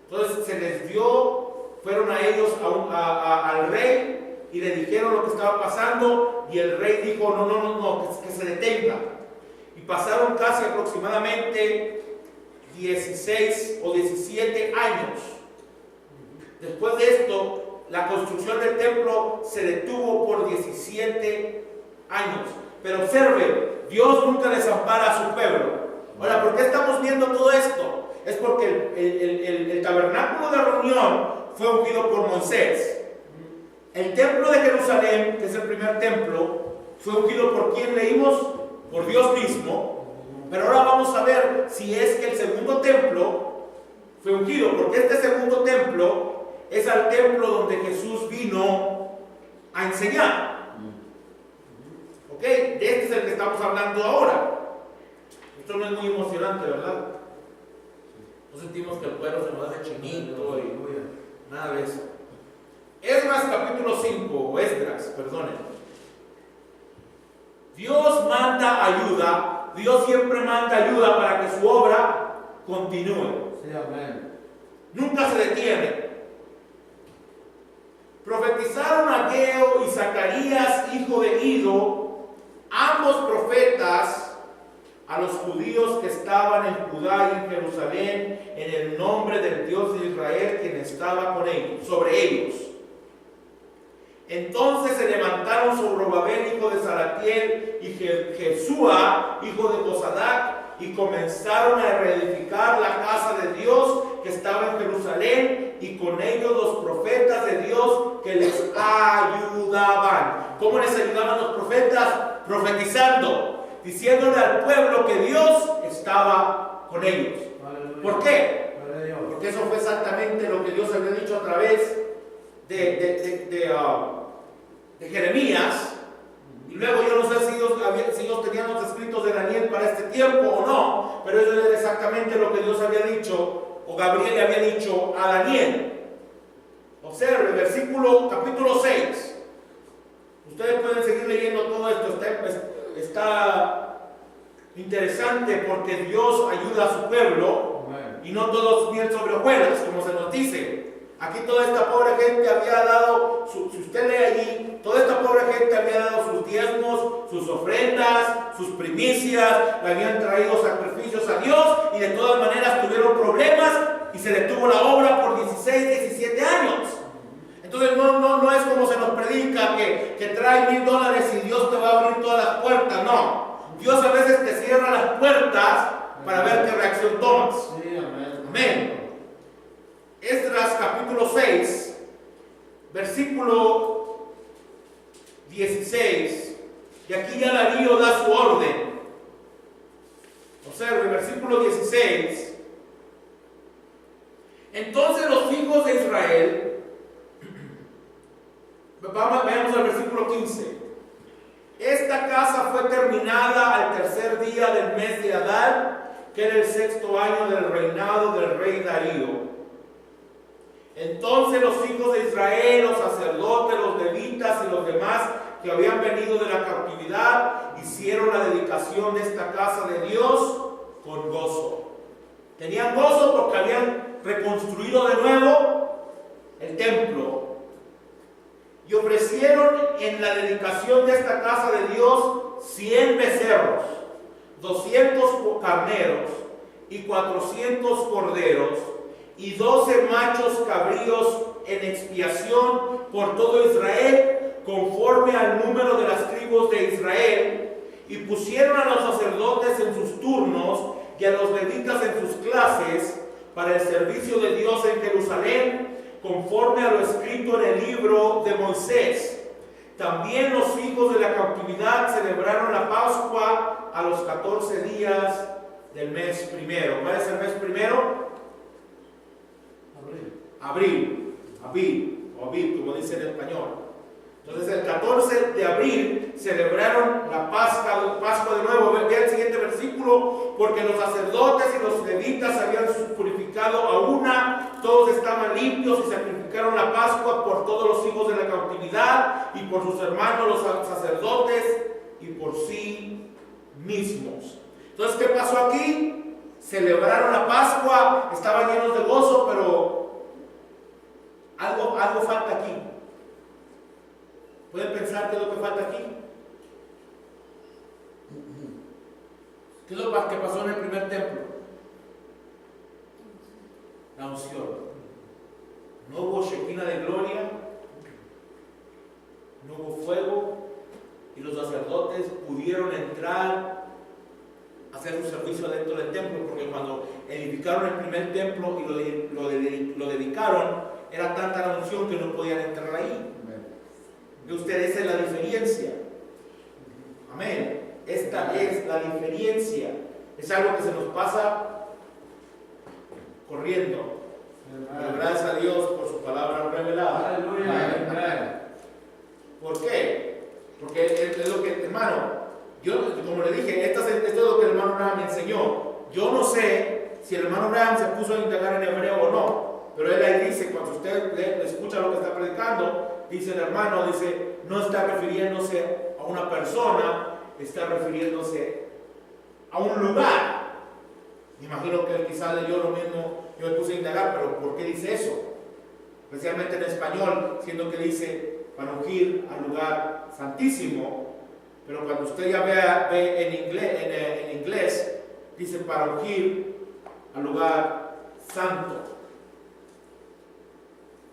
Entonces se les dio, fueron a ellos al rey y le dijeron lo que estaba pasando, y el rey dijo: no, que se detenga. Y pasaron casi aproximadamente 16 o 17 años. Después de esto, la construcción del templo se detuvo por 17 años. Pero observe, Dios nunca desampara a su pueblo. Ahora, ¿por qué estamos viendo todo esto? Es porque el tabernáculo de reunión fue ungido por Moisés. El templo de Jerusalén, que es el primer templo, fue ungido por ¿quién leímos? Por Dios mismo. Pero ahora vamos a ver si es que el segundo templo fue ungido, porque este segundo templo es al templo donde Jesús vino a enseñar. ¿Ok? De este es el que estamos hablando ahora. Esto no es muy emocionante, ¿verdad? No sentimos que el cuero se nos hace chinito y nada de eso. Esdras capítulo 5, o Esdras, perdonen. Dios manda ayuda, Dios siempre manda ayuda para que su obra continúe. Sí, amén. Nunca se detiene. Profetizaron Ageo y Zacarías, hijo de Ido, ambos profetas, a los judíos que estaban en Judá y en Jerusalén, en el nombre del Dios de Israel, quien estaba con ellos, sobre ellos. Entonces se levantaron Zorobabel, hijo de Salatiel, y Jesúa, hijo de Josadac, y comenzaron a reedificar la casa de Dios que estaba en Jerusalén, y con ellos los profetas de Dios que les ayudaban. ¿Cómo les ayudaban los profetas? Profetizando, diciéndole al pueblo que Dios estaba con ellos. Aleluya. ¿Por qué? Aleluya. Porque eso fue exactamente lo que Dios había dicho a través de Jeremías. Y luego yo no sé si ellos tenían los escritos de Daniel para este tiempo o no, pero eso era exactamente lo que Dios había dicho, o Gabriel le había dicho a Daniel. Observe, capítulo 6. Ustedes pueden seguir leyendo todo esto, está interesante porque Dios ayuda a su pueblo. Amén. Y no todos miel sobre hojuelas, como se nos dice. Aquí toda esta pobre gente había dado, si usted lee allí, toda esta pobre gente había dado sus diezmos, sus ofrendas, sus primicias, le habían traído sacrificios a Dios y de todas maneras tuvieron problemas y se detuvo la obra por 16, 17 años. Entonces no es como se nos predica que trae $1000 y Dios te va a abrir todas las puertas. No, Dios a veces te cierra las puertas para ver qué reacción tomas. Sí, amén. Amén. Esdras capítulo 6, versículo 16, y aquí ya Darío da su orden. Observe, versículo 16. Entonces los hijos de Israel, veamos el versículo 15. Esta casa fue terminada al tercer día del mes de Adar, que era el 6º año del reinado del rey Darío. Entonces los hijos de Israel, los sacerdotes, los levitas y los demás que habían venido de la cautividad, hicieron la dedicación de esta casa de Dios con gozo. Tenían gozo porque habían reconstruido de nuevo el templo. Y ofrecieron en la dedicación de esta casa de Dios 100 becerros, 200 carneros y 400 corderos y 12 machos cabríos en expiación por todo Israel, conforme al número de las tribus de Israel, y pusieron a los sacerdotes en sus turnos y a los levitas en sus clases para el servicio de Dios en Jerusalén, conforme a lo escrito en el libro de Moisés. También los hijos de la cautividad celebraron la Pascua a los 14 días del mes primero. ¿Cuál es el mes primero? Abril, o Abib, como dice en español. Entonces el 14 de abril celebraron la Pascua de nuevo. Vean el siguiente versículo: porque los sacerdotes y los levitas habían purificado a una, todos estaban limpios y sacrificaron la Pascua por todos los hijos de la cautividad y por sus hermanos los sacerdotes y por sí mismos. Entonces, ¿qué pasó aquí? Celebraron la Pascua, estaban llenos de gozo, pero algo falta aquí. ¿Pueden pensar qué es lo que falta aquí? ¿Qué es lo que pasó en el primer templo? La unción. No hubo Shekinah de gloria, no hubo fuego, y los sacerdotes pudieron entrar a hacer su servicio dentro del templo, porque cuando edificaron el primer templo y lo dedicaron, era tanta la unción que no podían entrar ahí. De ustedes, esa es la diferencia. Amén. Esta es la diferencia. Es algo que se nos pasa corriendo. Pero gracias a Dios por su palabra revelada. Aleluya. ¿Por qué? Porque es lo que, hermano, yo, como le dije, esto es lo que el hermano Branham me enseñó. Yo no sé si el hermano Branham se puso a indagar en hebreo o no, pero él ahí dice, cuando usted le escucha lo que está predicando, dice el hermano, dice, no está refiriéndose a una persona, está refiriéndose a un lugar. Me imagino que él quizás leyó lo mismo, yo me puse a indagar, pero ¿por qué dice eso? Especialmente en español, siendo que dice para ungir al lugar santísimo, pero cuando usted ya ve en inglés, dice para ungir al lugar santo.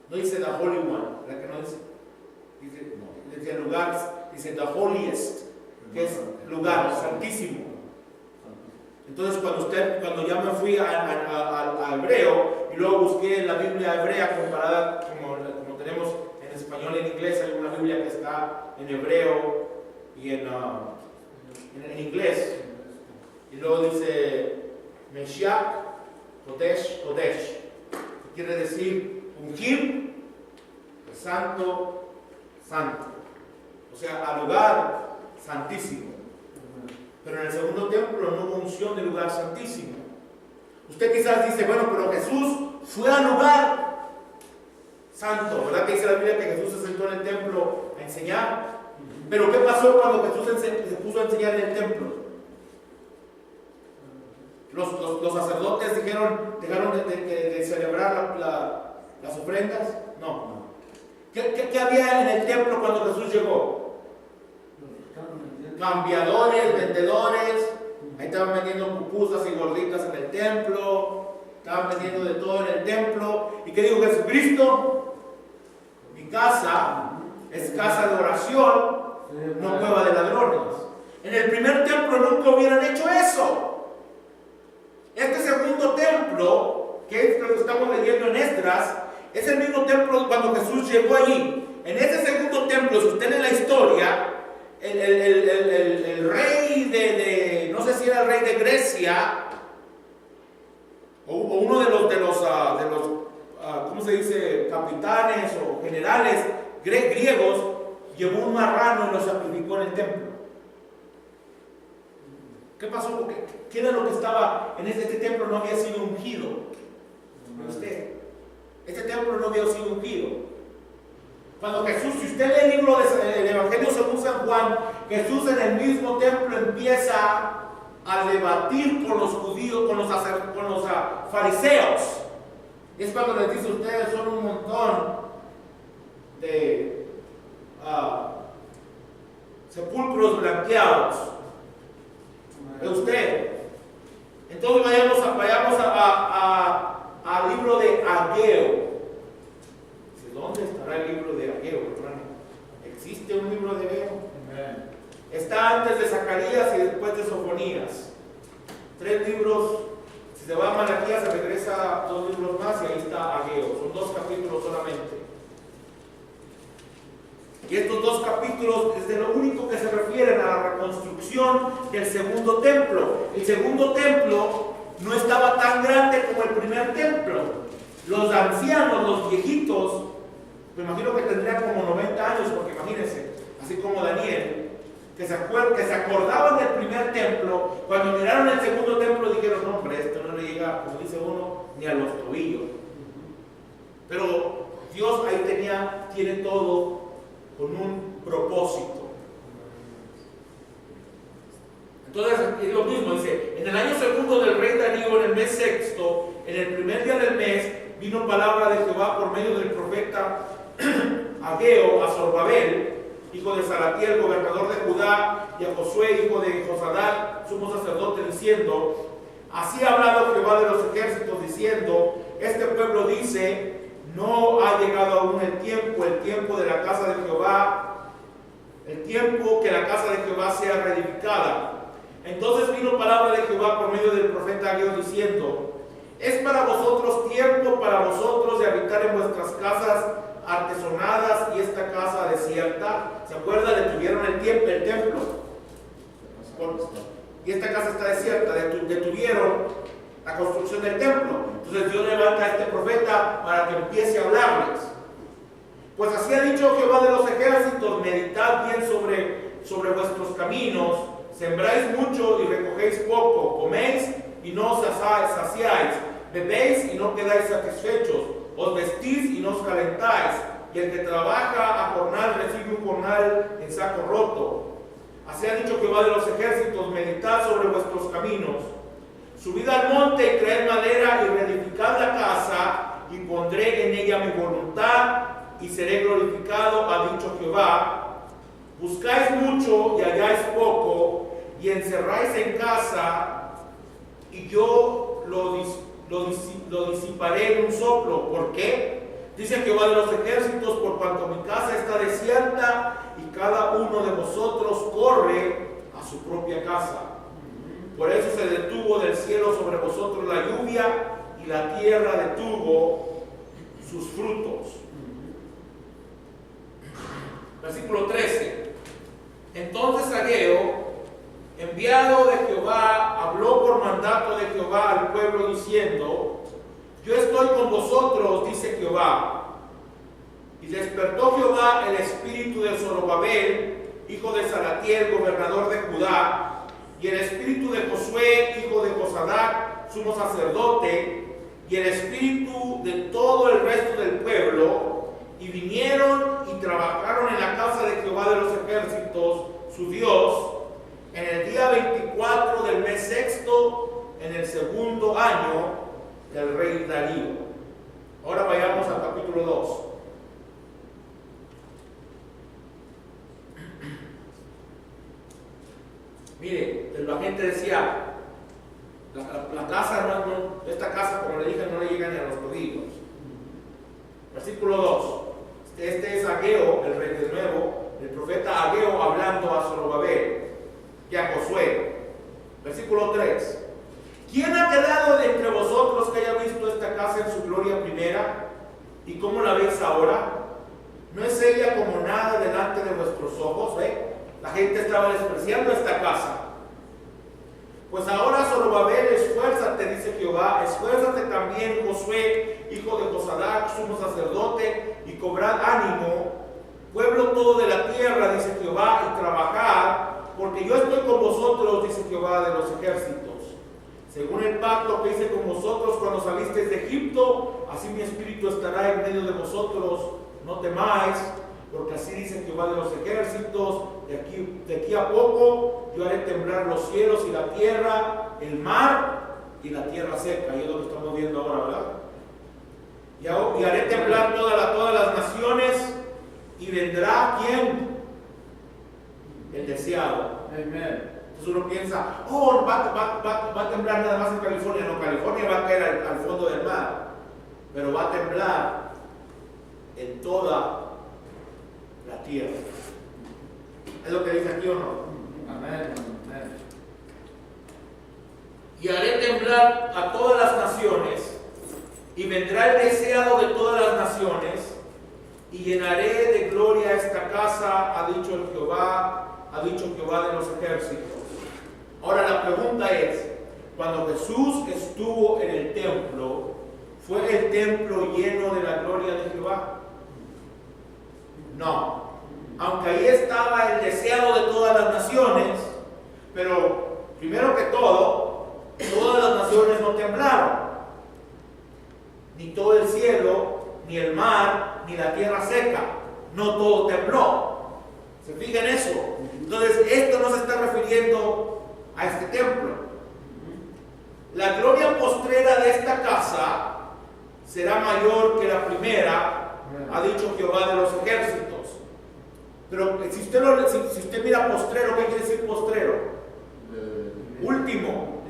No dice the holy one, ¿verdad que no dice? Dice el lugar, dice the holiest, que es lugar santísimo. Entonces cuando ya me fui a hebreo y luego busqué en la Biblia hebrea comparada como tenemos en español y en inglés, hay una Biblia que está en hebreo y en inglés, y luego dice Meshiach Kodesh Kodesh, que quiere decir ungir, santo, santo, o sea, al lugar santísimo. Pero en el segundo templo no hubo unción del lugar santísimo. Usted quizás dice, bueno, pero Jesús fue al lugar santo, ¿verdad que dice la Biblia que Jesús se sentó en el templo a enseñar? Pero ¿qué pasó cuando Jesús se puso a enseñar en el templo? Los sacerdotes dejaron de celebrar las ofrendas. No. ¿Qué había en el templo cuando Jesús llegó? Cambiadores, vendedores. Ahí estaban vendiendo pupusas y gorditas en el templo. Estaban vendiendo de todo en el templo. ¿Y qué dijo Jesucristo? Mi casa es casa de oración, no cueva de ladrones. En el primer templo nunca hubieran hecho eso. Este segundo templo, que es lo que estamos leyendo en Esdras, es el mismo templo cuando Jesús llegó allí. En ese segundo templo, si usted lee la historia, el rey de no sé si era el rey de Grecia, o uno de los ¿cómo se dice? Capitanes o generales griegos, llevó un marrano y lo sacrificó en el templo. ¿Qué pasó? Porque ¿qué era lo que estaba en este templo? No había sido ungido. Este templo no había sido ungido. Cuando Jesús, si usted lee el libro del Evangelio según San Juan, Jesús en el mismo templo empieza a debatir con los judíos, con los fariseos. Es cuando les dice: ustedes son un montón de sepulcros blanqueados. De usted. Entonces vayamos al libro de Ageo. ¿Dónde estará el libro de Ageo, hermano? ¿Existe un libro de Ageo? Está antes de Zacarías y después de Sofonías. 3 libros. Si se va a Malaquías, se regresa 2 libros más y ahí está Ageo. Son 2 capítulos solamente. Y estos 2 capítulos es de lo único que se refieren a la reconstrucción del segundo templo. El segundo templo no estaba tan grande como el primer templo. Los ancianos, los viejitos, me imagino que tendrían como 90 años, porque imagínense, así como Daniel, que se acordaban del primer templo, cuando miraron el segundo templo dijeron: no, hombre, esto no le llega, como dice uno, ni a los tobillos. Pero Dios ahí tiene todo con un propósito. Entonces es lo mismo, dice: en el año segundo del rey Darío, en el mes sexto, en el primer día del mes, vino palabra de Jehová por medio del profeta Ageo a Zorobabel, hijo de Salatiel, gobernador de Judá, y a Josué, hijo de Josadac, sumo sacerdote, diciendo: así ha hablado Jehová de los ejércitos, diciendo: este pueblo dice, no ha llegado aún el tiempo de la casa de Jehová, el tiempo que la casa de Jehová sea reedificada. Entonces vino palabra de Jehová por medio del profeta Ageo, diciendo: es para vosotros tiempo, para vosotros de habitar en vuestras casas artesonadas y esta casa desierta. ¿Se acuerdan? Detuvieron el templo. Y esta casa está desierta. Detuvieron la construcción del templo. Entonces Dios levanta a este profeta para que empiece a hablarles. Pues así ha dicho Jehová de los ejércitos: meditad bien sobre vuestros caminos, sembráis mucho y recogéis poco, coméis y no os saciáis, bebéis y no quedáis satisfechos, os vestís y no os calentáis, y el que trabaja a jornal recibe un jornal en saco roto. Así ha dicho Jehová de los ejércitos: meditad sobre vuestros caminos, subid al monte y traed madera y reedificad la casa, y pondré en ella mi voluntad y seré glorificado, ha dicho Jehová. Buscáis mucho y halláis poco, y encerráis en casa, y yo lo disiparé en un soplo. ¿Por qué? Dice Jehová de los ejércitos: por cuanto mi casa está desierta y cada uno de vosotros corre a su propia casa. Por eso se detuvo del cielo sobre vosotros la lluvia y la tierra detuvo sus frutos. Versículo 13. Entonces Ageo, enviado de Jehová, habló por mandato de Jehová al pueblo diciendo: yo estoy con vosotros, dice Jehová. Y despertó Jehová el espíritu de Zorobabel, hijo de Salatiel, gobernador de Judá, y el espíritu de Josué, hijo de Josadac, sumo sacerdote, y el espíritu de todo el resto del pueblo, y vinieron y trabajaron en la casa de Jehová de los ejércitos, su Dios, en el día 24 del mes sexto, en el segundo año del rey Darío. Ahora vayamos al capítulo 2. Mire, la gente decía, la casa, esta casa, como le dije, no le llega ni a los tobillos. Versículo 2. este es Ageo, el rey de nuevo, el profeta Ageo hablando a Zorobabel y a Josué. Versículo 3. ¿Quién ha quedado de entre vosotros que haya visto esta casa en su gloria primera? ¿Y cómo la veis ahora? ¿No es ella como nada delante de vuestros ojos? ¿Ve? La gente estaba despreciando esta casa. Pues ahora, Zorobabel, esfuérzate, dice Jehová, esfuérzate también, Josué, hijo de Josadac, sumo sacerdote, y cobrad ánimo, pueblo todo de la tierra, dice Jehová, y trabajad, porque yo estoy con vosotros, dice Jehová de los ejércitos. Según el pacto que hice con vosotros cuando salisteis de Egipto, así mi espíritu estará en medio de vosotros, no temáis, porque así dice Jehová de los ejércitos, de aquí a poco yo haré temblar los cielos y la tierra, el mar y la tierra seca. Y es lo que estamos viendo ahora, ¿verdad? Y haré temblar todas las naciones, y vendrá ¿quién? El deseado. Amen. Entonces uno piensa, oh, va a temblar nada más en California. No, California va a caer al fondo del mar, pero va a temblar en toda la tierra. ¿Es lo que dice aquí o no? Amén. Amén. Y haré temblar a todas las naciones, y vendrá el deseado de todas las naciones, y llenaré de gloria esta casa, ha dicho Jehová de los ejércitos. Ahora la pregunta es, cuando Jesús estuvo en el templo, ¿fue el templo lleno de la gloria de Jehová? No. Aunque ahí estaba el deseado de todas las naciones, pero primero que todo, todas las naciones no temblaron. Ni todo el cielo, ni el mar, ni la tierra seca. No todo tembló. ¿Se fijan en eso? Entonces, esto no se está refiriendo a este templo. La gloria postrera de esta casa será mayor que la primera, ha dicho Jehová de los ejércitos. Pero si usted mira postrero, ¿qué quiere decir postrero? Último.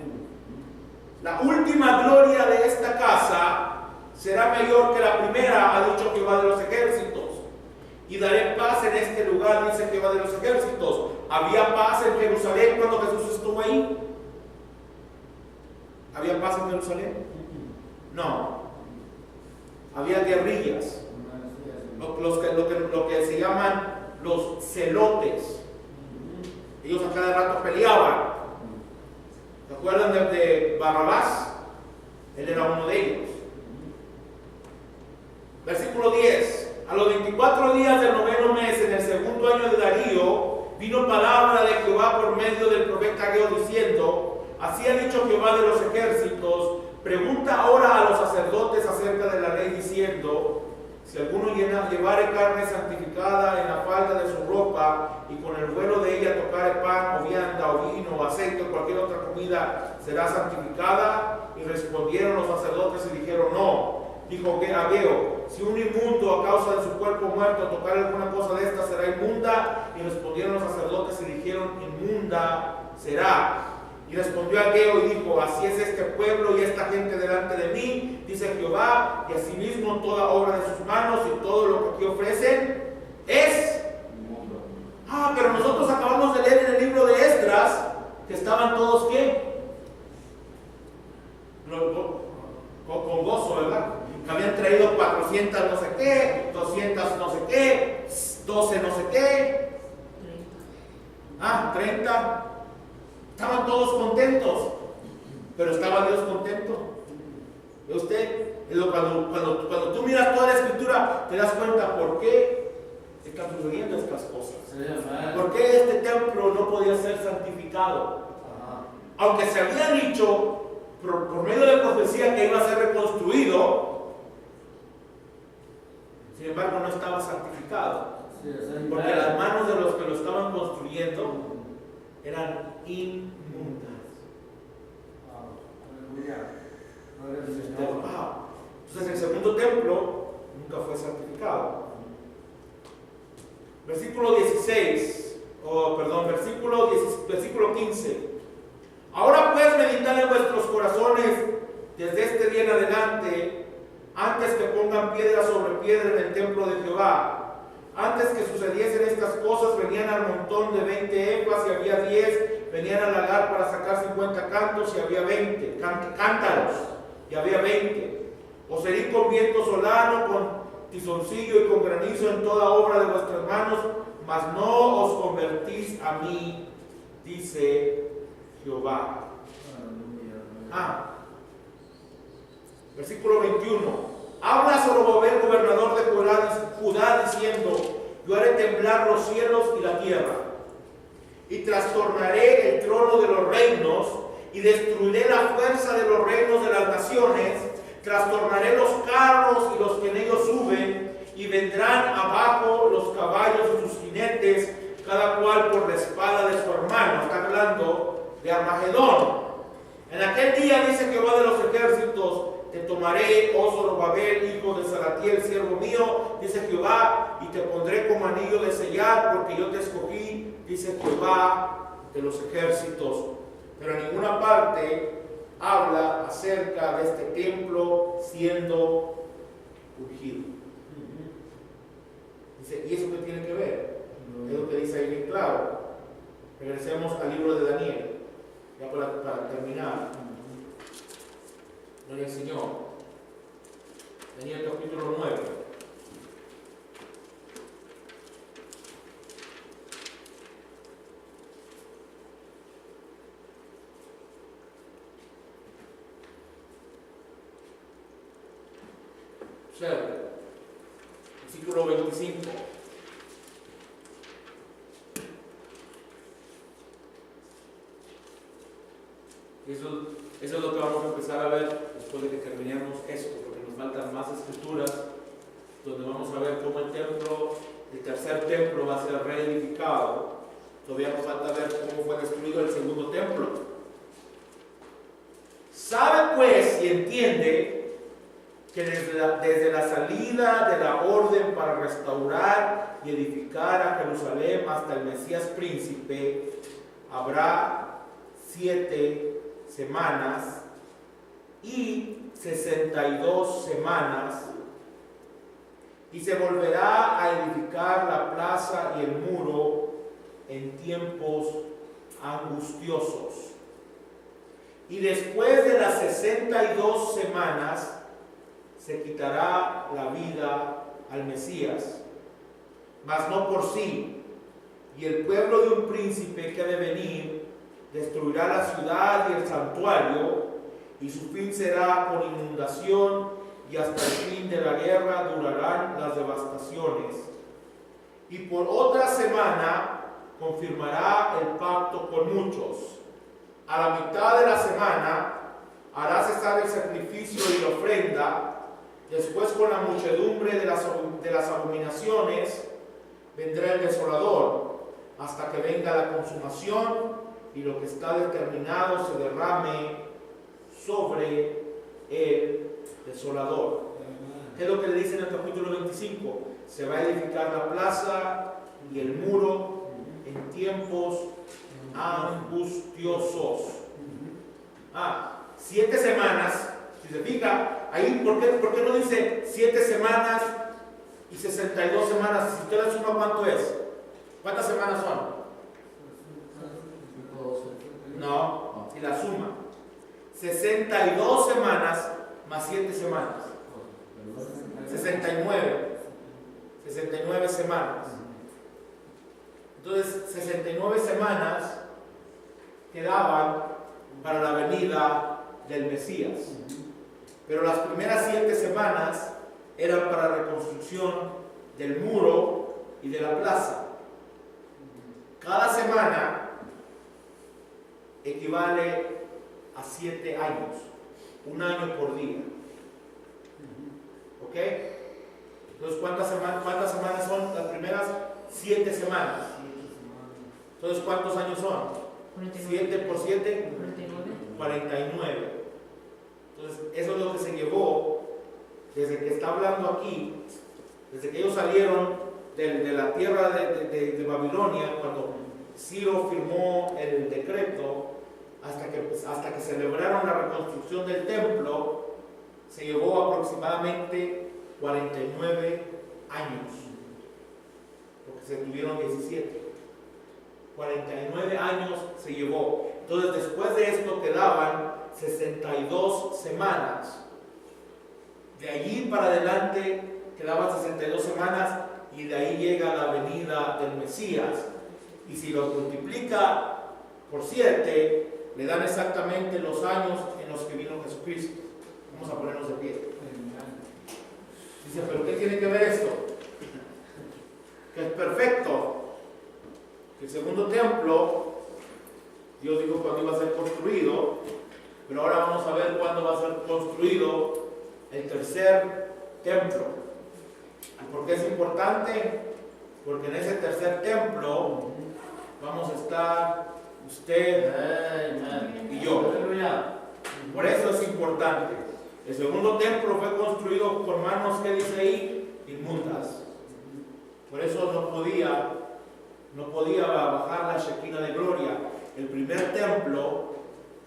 La última gloria de esta casa será mayor que la primera, ha dicho Jehová de los ejércitos. Y daré paz en este lugar, dice Jehová de los ejércitos. ¿Había paz en Jerusalén cuando Jesús estuvo ahí? ¿Había paz en Jerusalén? No. Había guerrillas. Lo que se llaman los celotes. Ellos a cada rato peleaban. ¿Se acuerdan de Barrabás? Él era uno de ellos. Versículo 10. A los 24 días del 9º mes, en el segundo año de Darío, vino palabra de Jehová por medio del profeta Ageo diciendo: así ha dicho Jehová de los ejércitos, pregunta ahora a los sacerdotes acerca de la ley diciendo: si alguno llevare carne santificada en la falda de su ropa, y con el vuelo de ella tocare pan, o vianda, o vino, o aceite, o cualquier otra comida, ¿será santificada? Y respondieron los sacerdotes y dijeron: no. Dijo Ageo: si un inmundo a causa de su cuerpo muerto tocar alguna cosa de esta, será inmunda. Y respondieron los sacerdotes y dijeron: inmunda será. Y respondió Ageo y dijo: así es este pueblo y esta gente delante de mí, dice Jehová, y asimismo toda obra de sus manos y todo lo que aquí ofrecen es. Pero nosotros acabamos de leer en el libro de Esdras que estaban todos ¿qué? Con gozo, ¿verdad? Que habían traído 400 no sé qué, 200 no sé qué, 12 no sé qué, 30. Estaban todos contentos, pero ¿estaba Dios contento? ¿Ve usted? Cuando tú miras toda la escritura, te das cuenta por qué están sucediendo estas cosas. ¿Por qué este templo no podía ser santificado? Aunque se había dicho por medio de profecía que iba a ser reconstruido, sin embargo no estaba santificado, porque las manos de los que lo estaban construyendo eran inmundas. Entonces el segundo templo nunca fue santificado. Versículo 15. Ahora pues meditad en vuestros corazones desde este día en adelante, antes que pongan piedra sobre piedra en el templo de Jehová, Antes que sucediesen estas cosas, venían al montón de 20 epas y había 10, venían al lagar para sacar 50 cantos y había 20, cántaros y había 20. Os herí con viento solano, con tizoncillo y con granizo en toda obra de vuestras manos, mas no os convertís a mí, dice Jehová. Versículo 21. Habla Zorobabel, gobernador de Judá, diciendo: yo haré temblar los cielos y la tierra, y trastornaré el trono de los reinos, y destruiré la fuerza de los reinos de las naciones, trastornaré los carros y los que en ellos suben, y vendrán abajo los caballos y sus jinetes, cada cual por la espada de su hermano. Está hablando de Armagedón. En aquel día, dice Jehová de los ejércitos, te tomaré, oh Zorobabel, hijo de Salatiel, siervo mío, dice Jehová, y te pondré como anillo de sellar, porque yo te escogí, dice Jehová de los ejércitos. Pero en ninguna parte habla acerca de este templo siendo ungido. Dice, ¿y eso qué tiene que ver? Es lo que dice ahí bien claro. Regresemos al libro de Daniel, ya para terminar. Gloria al Señor. Daniel capítulo 9. Observe. Versículo 25. Eso es lo que vamos a empezar a ver después de que terminemos esto, porque nos faltan más escrituras donde vamos a ver cómo el tercer templo va a ser reedificado. Todavía nos falta ver cómo fue destruido el segundo templo. Sabe pues y entiende que desde la salida de la orden para restaurar y edificar a Jerusalén hasta el Mesías príncipe habrá 7 semanas y 62 semanas, y se volverá a edificar la plaza y el muro en tiempos angustiosos. Y después de las 62 semanas se quitará la vida al Mesías, mas no por sí, y el pueblo de un príncipe que ha de venir destruirá la ciudad y el santuario, y su fin será con inundación, y hasta el fin de la guerra durarán las devastaciones. Y por otra semana confirmará el pacto con muchos. A la mitad de la semana hará cesar el sacrificio y la ofrenda. Después, con la muchedumbre de las abominaciones, vendrá el desolador, hasta que venga la consumación y lo que está determinado se derrame sobre el desolador. ¿Qué es lo que le dice en el capítulo 25? Se va a edificar la plaza y el muro en tiempos angustiosos. 7 semanas. Si se fija, ahí, ¿por qué no dice 7 semanas y 62 semanas? Si usted la suma, ¿cuánto es? ¿Cuántas semanas son? No, si la suma. 62 semanas más 7 semanas. 69 semanas. Entonces, 69 semanas quedaban para la venida del Mesías. Pero las primeras 7 semanas eran para la reconstrucción del muro y de la plaza. Cada semana equivale a 7 años, 1 año por día. ¿Ok? Entonces, ¿cuántas semanas son las primeras 7 semanas? Entonces, ¿cuántos años son? 7 por 7, 49. Entonces, eso es lo que se llevó desde que está hablando aquí, desde que ellos salieron de la tierra de Babilonia, cuando Ciro firmó el decreto, hasta que celebraron la reconstrucción del templo, se llevó aproximadamente 49 años. se tuvieron 17. 49 años se llevó. Entonces después de esto quedaban 62 semanas. De allí para adelante quedaban 62 semanas y de ahí llega la venida del Mesías. Y si lo multiplica por 7, le dan exactamente los años en los que vino Jesucristo. Vamos a ponernos de pie. Dice, ¿pero qué tiene que ver esto? Que es perfecto. Que el segundo templo, Dios dijo cuándo iba a ser construido, pero ahora vamos a ver cuándo va a ser construido el tercer templo. ¿Y por qué es importante? Porque en ese tercer templo vamos a estar usted y yo. Por eso es importante. El segundo templo fue construido con manos, ¿qué dice ahí? Inmundas. Por eso no podía bajar la Shekinah de gloria. El primer templo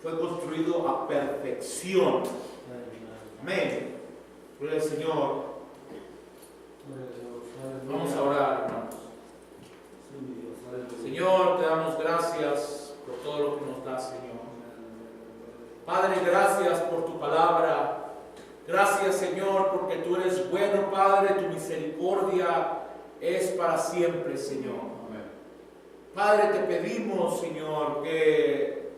fue construido a perfección. Amén. Gloria al Señor. Vamos a orar, hermanos. Señor, te damos gracias por todo lo que nos das, Señor. Padre, gracias por tu palabra. Gracias, Señor, porque tú eres bueno, Padre. Tu misericordia es para siempre, Señor. Padre, te pedimos, Señor, que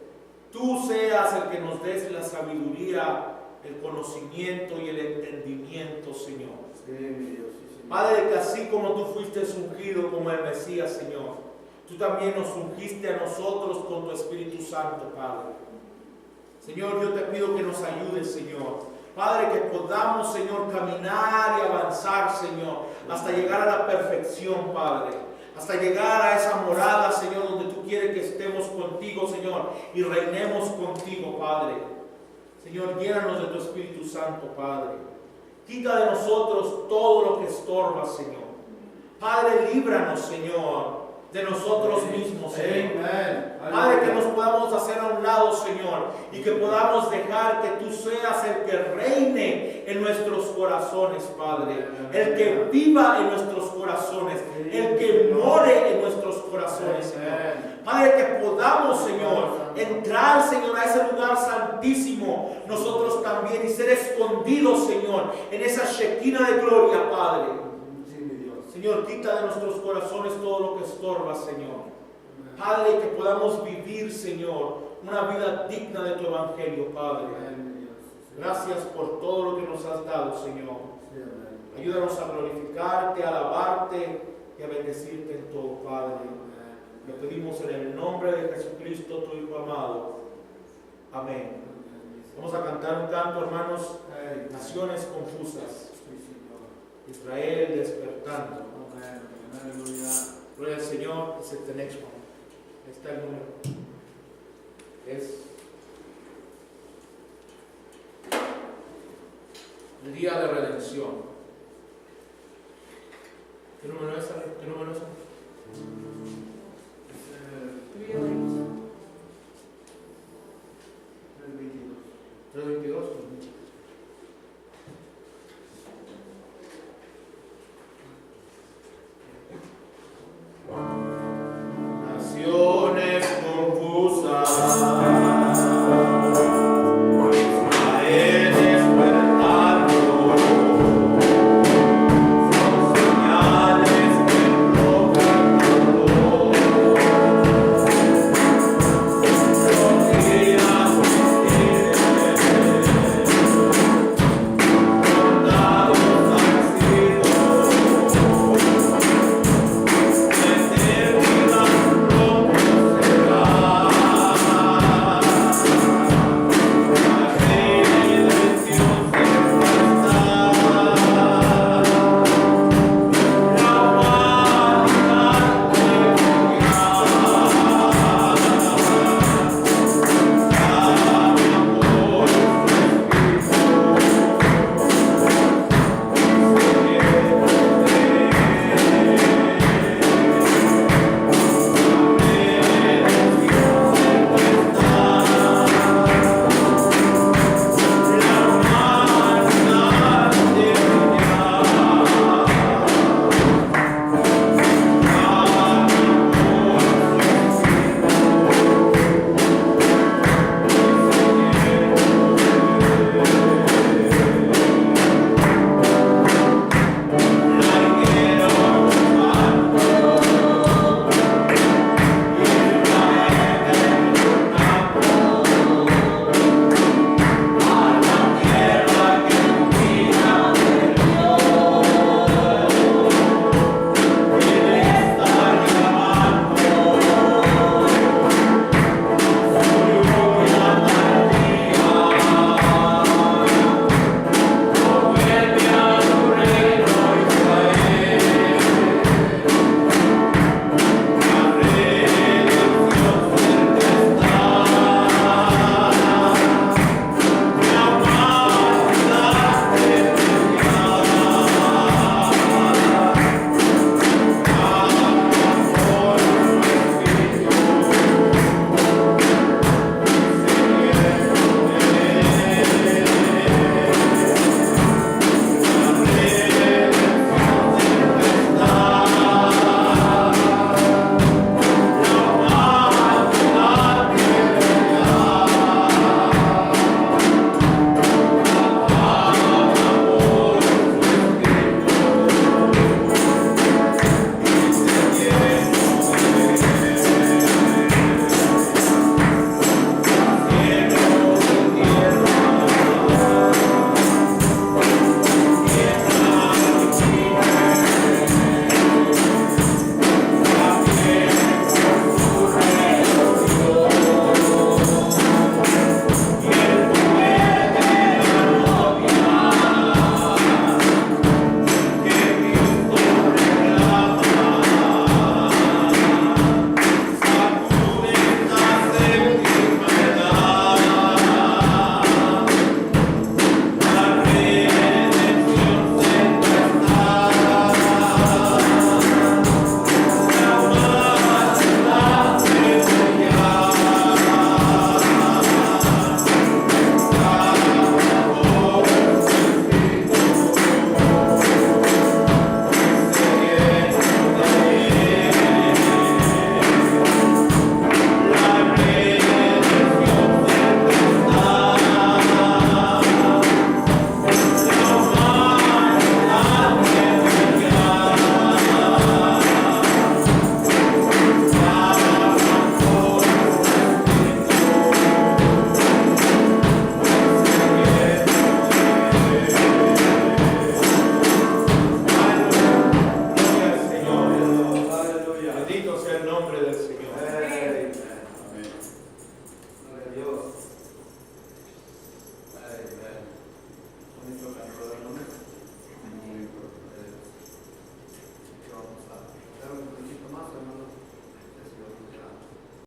tú seas el que nos des la sabiduría, el conocimiento y el entendimiento, Señor. Padre, que así como tú fuiste ungido como el Mesías, Señor, tú también nos ungiste a nosotros con tu Espíritu Santo, Padre. Señor, yo te pido que nos ayudes, Señor. Padre, que podamos, Señor, caminar y avanzar, Señor, hasta llegar a la perfección, Padre. Hasta llegar a esa morada, Señor, donde tú quieres que estemos contigo, Señor, y reinemos contigo, Padre. Señor, llénanos de tu Espíritu Santo, Padre. Quita de nosotros todo lo que estorba, Señor. Padre, líbranos, Señor, de nosotros mismos, Señor. Padre, que nos podamos hacer a un lado, Señor, y que podamos dejar que tú seas el que reine en nuestros corazones, Padre. El que viva en nuestros corazones, el que more en nuestros corazones, Señor. Padre, que podamos, Señor, entrar, Señor, a ese lugar santísimo, nosotros también, y ser escondidos, Señor, en esa Shekinah de gloria, Padre. Señor, quita de nuestros corazones todo lo que estorba, Señor. Padre, que podamos vivir, Señor, una vida digna de tu evangelio, Padre. Gracias por todo lo que nos has dado, Señor. Ayúdanos a glorificarte, a alabarte y a bendecirte en todo, Padre. Lo pedimos en el nombre de Jesucristo, tu Hijo amado. Amén. Vamos a cantar un canto, hermanos, Naciones Confusas. Israel despertando. Gloria al Señor. Es el next one. Está el número. Es el día de redención. ¿Qué número es? ¿Qué número es?